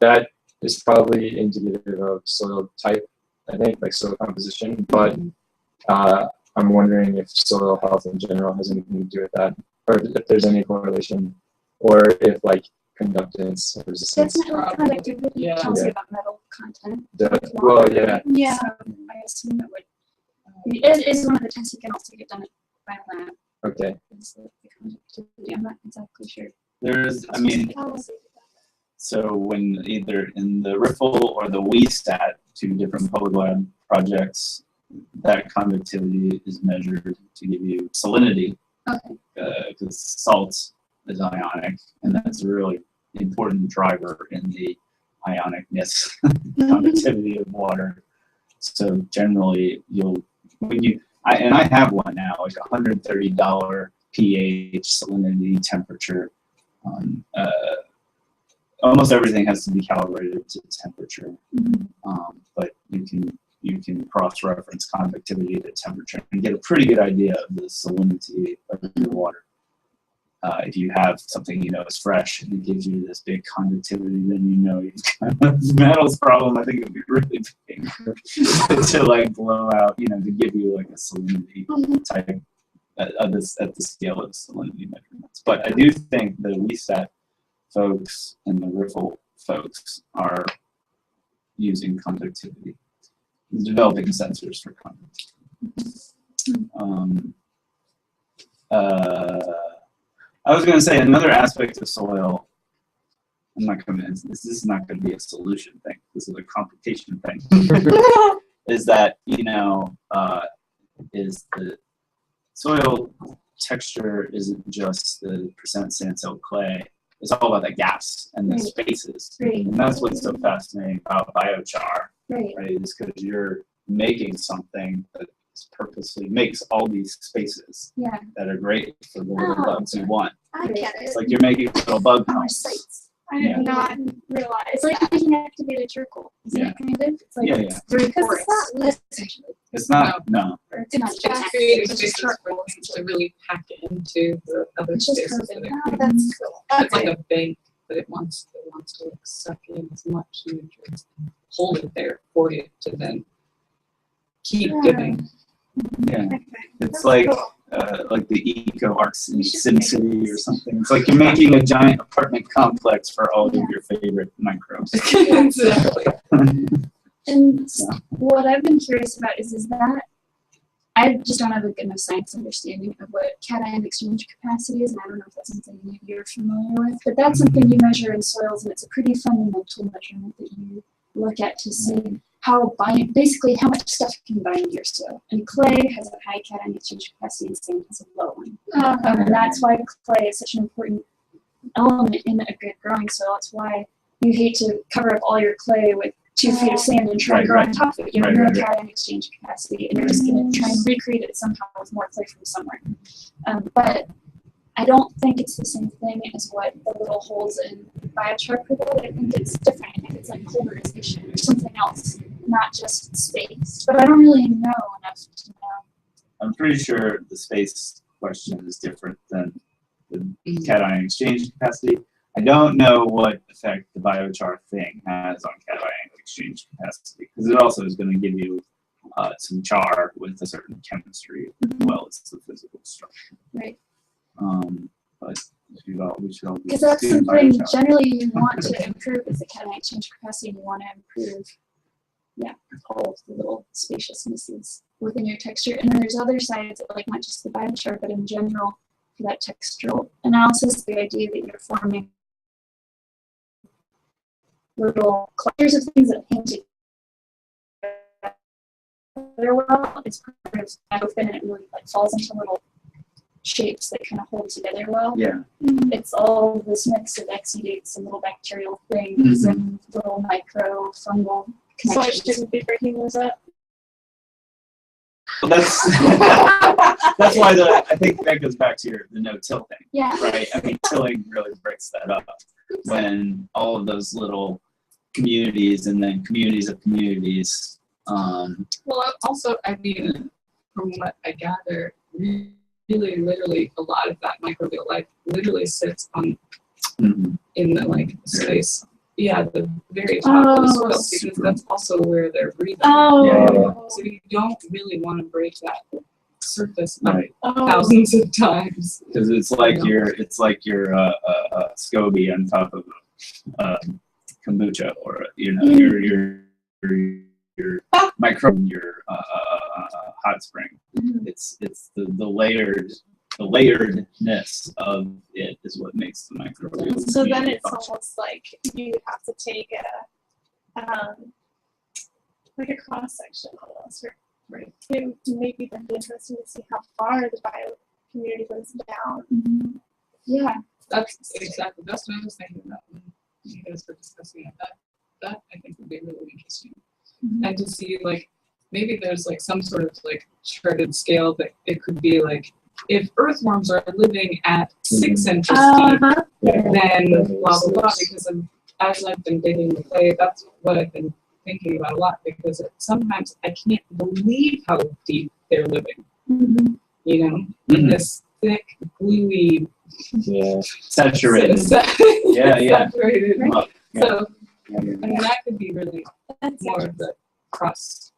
that is probably indicative of soil type, I think, like soil composition. But I'm wondering if soil health in general has anything to do with that, or if there's any correlation, or if like conductance or resistance. Definitely conductivity tells you about metal content. Well, yeah. Yeah. So I assume it would. It is one of the tests you can also get done by lab. Okay. Is the conductivity. I'm not exactly sure. There's, I mean, so when either in the Riffle or the WeStat, two different public lab projects, that conductivity is measured to give you salinity, because salt is ionic, and that's a really important driver in the ionicness conductivity of water. So generally, and I have one now, like $130 pH, salinity, temperature. Almost everything has to be calibrated to temperature, but you can cross-reference conductivity to temperature and get a pretty good idea of the salinity of your water. If you have something you know is fresh and it gives you this big conductivity, then you know you've got a metals problem. I think it would be really big to like blow out, to give you like a salinity type at the scale of salinity measurements. But I do think the WeStat folks and the Riffle folks are using conductivity, developing sensors for conductivity. I was going to say another aspect of soil. I'm not convinced. This is not going to be a solution thing. This is a complication thing. Is that is the soil texture isn't just the percent sand silt clay. It's all about the gaps and the spaces, and that's what's so fascinating about biochar. Right? Is because you're making something that purposely makes all these spaces that are great for the little bugs you want. I get it. It's like you're making little bug homes. I did not realize. It's like making activated charcoal, isn't it? Kind of. It's like because it's not essentially. It's not. No. It's just creating spaces for things to really pack it into the other spaces. That's cool. It's like a bank, but it wants to like suck in as much nutrients and hold it there for you to then keep giving. Yeah, it's like the eco arcs in SimCity or something. It's like you're making a giant apartment complex for all of your favorite microbes. Exactly. And what I've been curious about is that I just don't have a good enough science understanding of what cation exchange capacity is, and I don't know if that's something maybe you're familiar with, but that's something you measure in soils, and it's a pretty fundamental measurement that you look at to see basically how much stuff can bind to your soil. And clay has a high cation exchange capacity and sand has a low one. And that's why clay is such an important element in a good growing soil. It's why you hate to cover up all your clay with 2 feet of sand and try to grow on top of it. You have no cation exchange capacity, and you're just going to try and recreate it somehow with more clay from somewhere. But I don't think it's the same thing as what the little holes in biochar provide. I think it's different. I think it's like polarization or something else, not just space. But I don't really know enough to know. I'm pretty sure the space question is different than the cation exchange capacity. I don't know what effect the biochar thing has on cation exchange capacity, because it also is going to give you some char with a certain chemistry as well as the physical structure. Right. But we should all because that's something generally you want to improve is the cation exchange capacity, and you want to improve all of the little spaciousnesses within your texture. And then there's other sides of like not just the biochar, but in general for that textural analysis, the idea that you're forming little clusters of things that hang together well. It's part of open and it really like falls into little shapes that kind of hold together well. Yeah. It's all this mix of exudates and little bacterial things and little micro fungal So I connections. shouldn't be breaking those up. Well, that's that's why I think that goes back to the no-till thing, Yeah. right? I mean, tilling really breaks that up when all of those little communities and then communities of communities. Well, also, I mean, from what I gather, really, literally, a lot of that microbial life literally sits on in the like space. Yeah, the very top of the soil, because that's also where they're breathing. Oh. So you don't really want to break that surface Right. thousands of times. Because it's like your SCOBY on top of kombucha, or your micro, your hot spring. It's the layeredness of it is what makes the microbial. So then community it's function. almost like you have to take like a cross section almost, right? It maybe then be interesting to see how far the bio community goes down. Yeah. That's exactly what I was thinking about when you guys were discussing it. That I think would be really interesting. And to see like maybe there's like some sort of like charted scale that it could be like, if earthworms are living at 6 inches deep, then blah blah blah. Because as I've been digging the clay, that's what I've been thinking about a lot. Because sometimes I can't believe how deep they're living. You know, in this thick, gluey, saturated. Saturated. Right. So, I mean, that could be really more of the crust.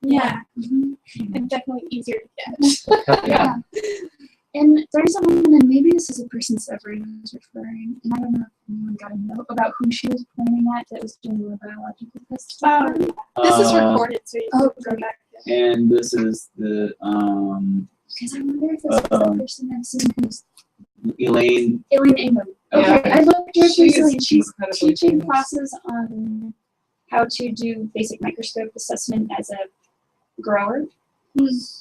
Yeah. And definitely easier to get. Yeah. And there's a woman, and maybe this is a person Severin was referring, and I don't know if anyone got a note about who she was pointing at that was doing the biological tests. This is recorded, so you can go back. And this is the Because I wonder if this is the person I've seen who's Elaine Ingham. Yeah. Okay, I looked her up She's recently, and she's incredibly teaching famous. classes on how to do basic microscope assessment as a grower.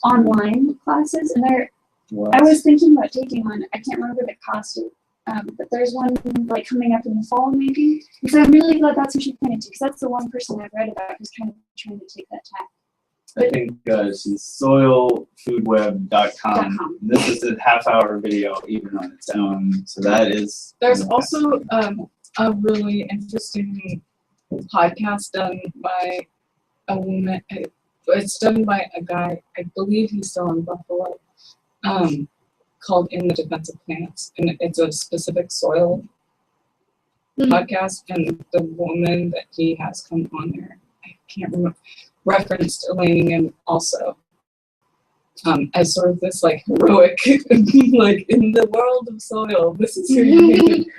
Online classes, and I was thinking about taking one. I can't remember the cost, but there's one like coming up in the fall maybe. Because I'm really glad that's who she pointed to, because that's the one person I've read about who's kind of trying to take that tack. I think she's soilfoodweb.com. This is a half-hour video even on its own, so that is. There's also a really interesting podcast done by a woman. It's done by a guy, I believe he's still in Buffalo, called In the Defense of Plants. And it's a specific soil podcast. And the woman that he has come on there, I can't remember, referenced Elaine and also as sort of this like heroic, like in the world of soil, this is who you need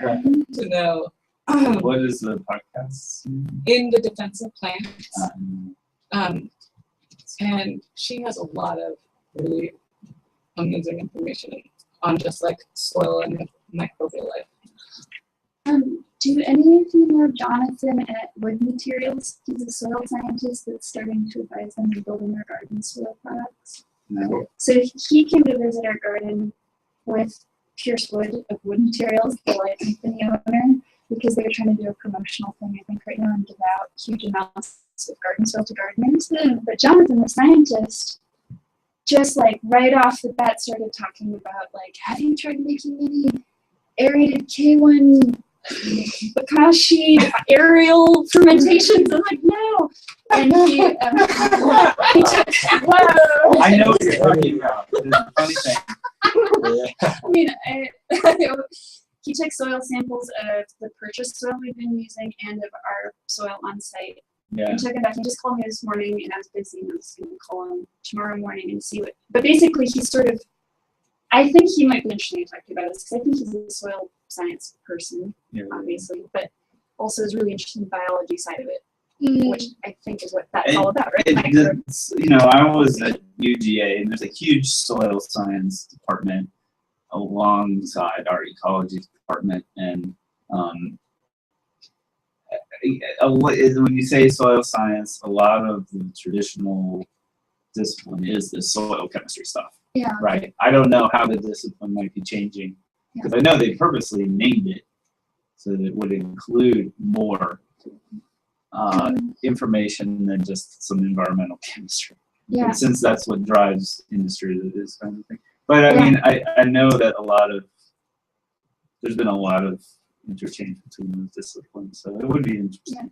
to know. What is the podcast? In the Defense of Plants. And she has a lot of really amazing information on just like soil and microbial life. Do any of you know Jonathan at Wood Materials? He's a soil scientist that's starting to advise them in building their garden soil products. No. So he came to visit our garden with Pierce Wood of Wood Materials, the light company owner, because they were trying to do a promotional thing, I think, right now, and give out huge amounts of garden soil to gardeners. But Jonathan, the scientist, just like right off the bat started talking about like, have you tried making any aerated K1 Bokashi aerial fermentations? I'm like, no. And he took, I know what you're talking about. It's a funny thing. I mean, he took soil samples of the purchased soil we've been using and of our soil on site. Yeah. And took it back. He just called me this morning, and I was busy, and I was going to call him tomorrow morning and see what. But basically, he's sort of. I think he might be interested in talking about this because I think he's a soil science person, obviously, but also is really interested in the biology side of it, which I think is what that's all about, right? I was at UGA, and there's a huge soil science department alongside our ecology department, and when you say soil science, a lot of the traditional discipline is the soil chemistry stuff. Yeah. Right. I don't know how the discipline might be changing because I know they purposely named it so that it would include more information than just some environmental chemistry. Yeah. And since that's what drives industry, that is kind of thing. But I mean, I know that there's been a lot of interchange between those disciplines, so it would be interesting. Yeah.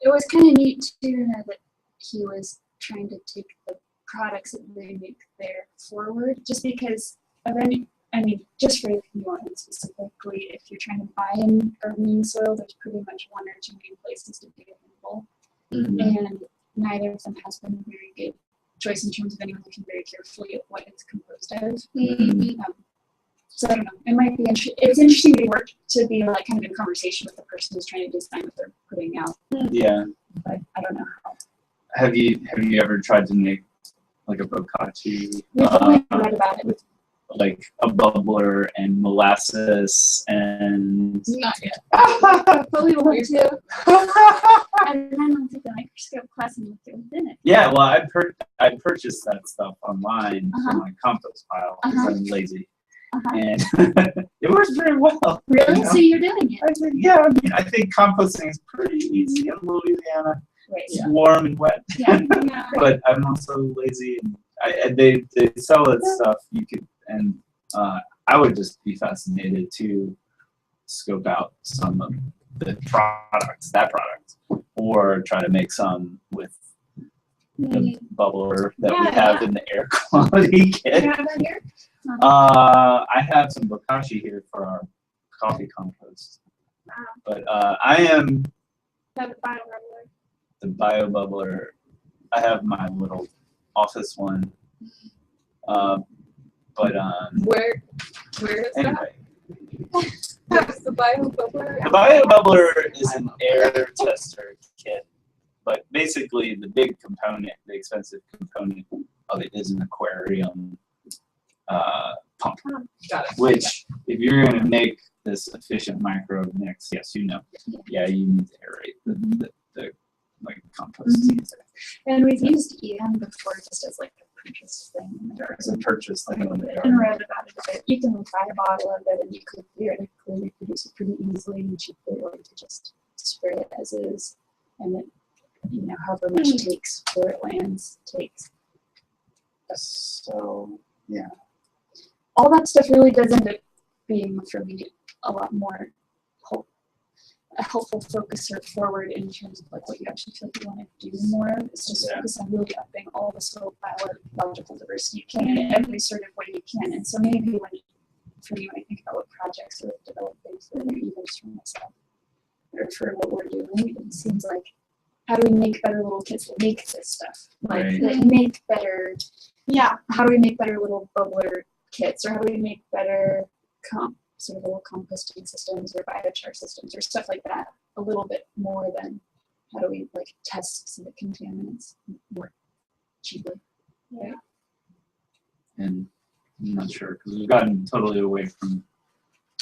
It was kind of neat to know that he was trying to take the products that they make there forward, just because of any, I mean, just for New Orleans specifically, if you're trying to buy in gardening soil, there's pretty much one or two main places to dig it in bulk. And neither of them has been a very good choice in terms of anyone looking very carefully at what it's composed of. So I don't know. It might be it's interesting to be like kind of in conversation with the person who's trying to design what they're putting out. Yeah. But I don't know how. Have you ever tried to make like a bokashi? We've only read about it. With like a bubbler and molasses and. Not yet. But we want to. And then I'll take the microscope class and look within it. Yeah, well, I purchased that stuff online for my compost pile because I'm lazy. And it works very well. Really? You know? So you're doing it? I think, yeah, I mean, I think composting is pretty easy in Louisiana. Right. It's warm and wet. Yeah. But I'm also lazy, and they sell that stuff. You could, and I would just be fascinated to scope out some of the that product, or try to make some with the bubbler that we have in the air quality kit. You have that here? I have some bokashi here for our coffee compost. But I am the bio bubbler. I have my little office one. But where is anyway. What's the bio bubbler? The bio bubbler is an air tester kit. But basically the big component, the expensive component of it is an aquarium pump. Got it. Which, if you're going to make this efficient microbe mix, yes, you know, yeah, you need to aerate the like compost. And we've used EM before just as like a purchase thing. As a purchase thing. And read about it a bit. You can buy a bottle of it and you could theoretically reproduce it pretty easily and cheaply, or you could just spray it as is. And it, you know, however much it takes where it lands takes. So, yeah. All that stuff really does end up being, for me, a lot more a helpful focuser forward in terms of like what you actually feel like you want to do more of. It's just focus on really upping all the soil biological diversity you can in every sort of way you can. And so maybe for me, when I think about what projects are developing for even just for myself or for what we're doing, it seems like, how do we make better little kits that make this stuff? Like that make better, how do we make better little bubbler kits, or how do we make better sort of little composting systems or biochar systems or stuff like that a little bit more than how do we like test specific contaminants more cheaply. Yeah. And I'm not sure because we've gotten totally away from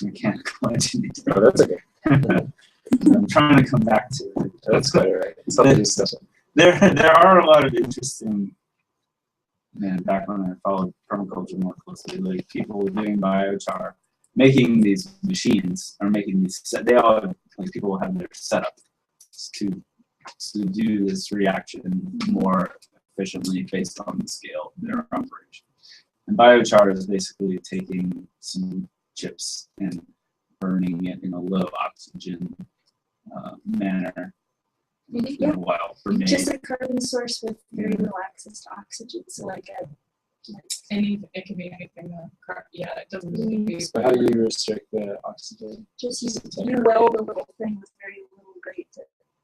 mechanical engineering. Oh, that's okay. I'm trying to come back to it. That's quite all right. It's not a discussion. There are a lot of interesting, back when I followed permaculture more closely, like people doing biochar, making these machines, or making these, they all, like people have their setup to do this reaction more efficiently based on the scale of their operation. And biochar is basically taking some chips and burning it in a low oxygen manner. Yeah. While Just a carbon source with very little access to oxygen. So like it can be anything. It doesn't need to be. So how do you restrict the oxygen? Just you weld a little thing with very little grate.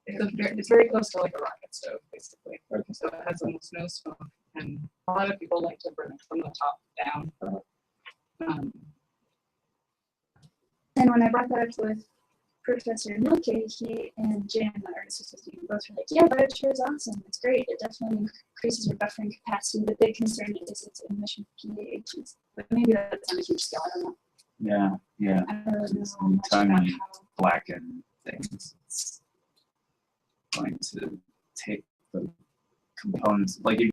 It's very close to like a rocket stove, basically. Okay. So it has almost no smoke, and a lot of people like to burn it from the top down. And when I brought that up with Professor Milke, he and Jan, my artist assistant, both were like, yeah, biochar is awesome. It's great. It definitely increases your buffering capacity. The big concern is its emission of PAHs. But maybe that's on a huge scale. I don't know. Yeah. I don't really know It's much about tiny how. blacken things. It's going to take the components, like if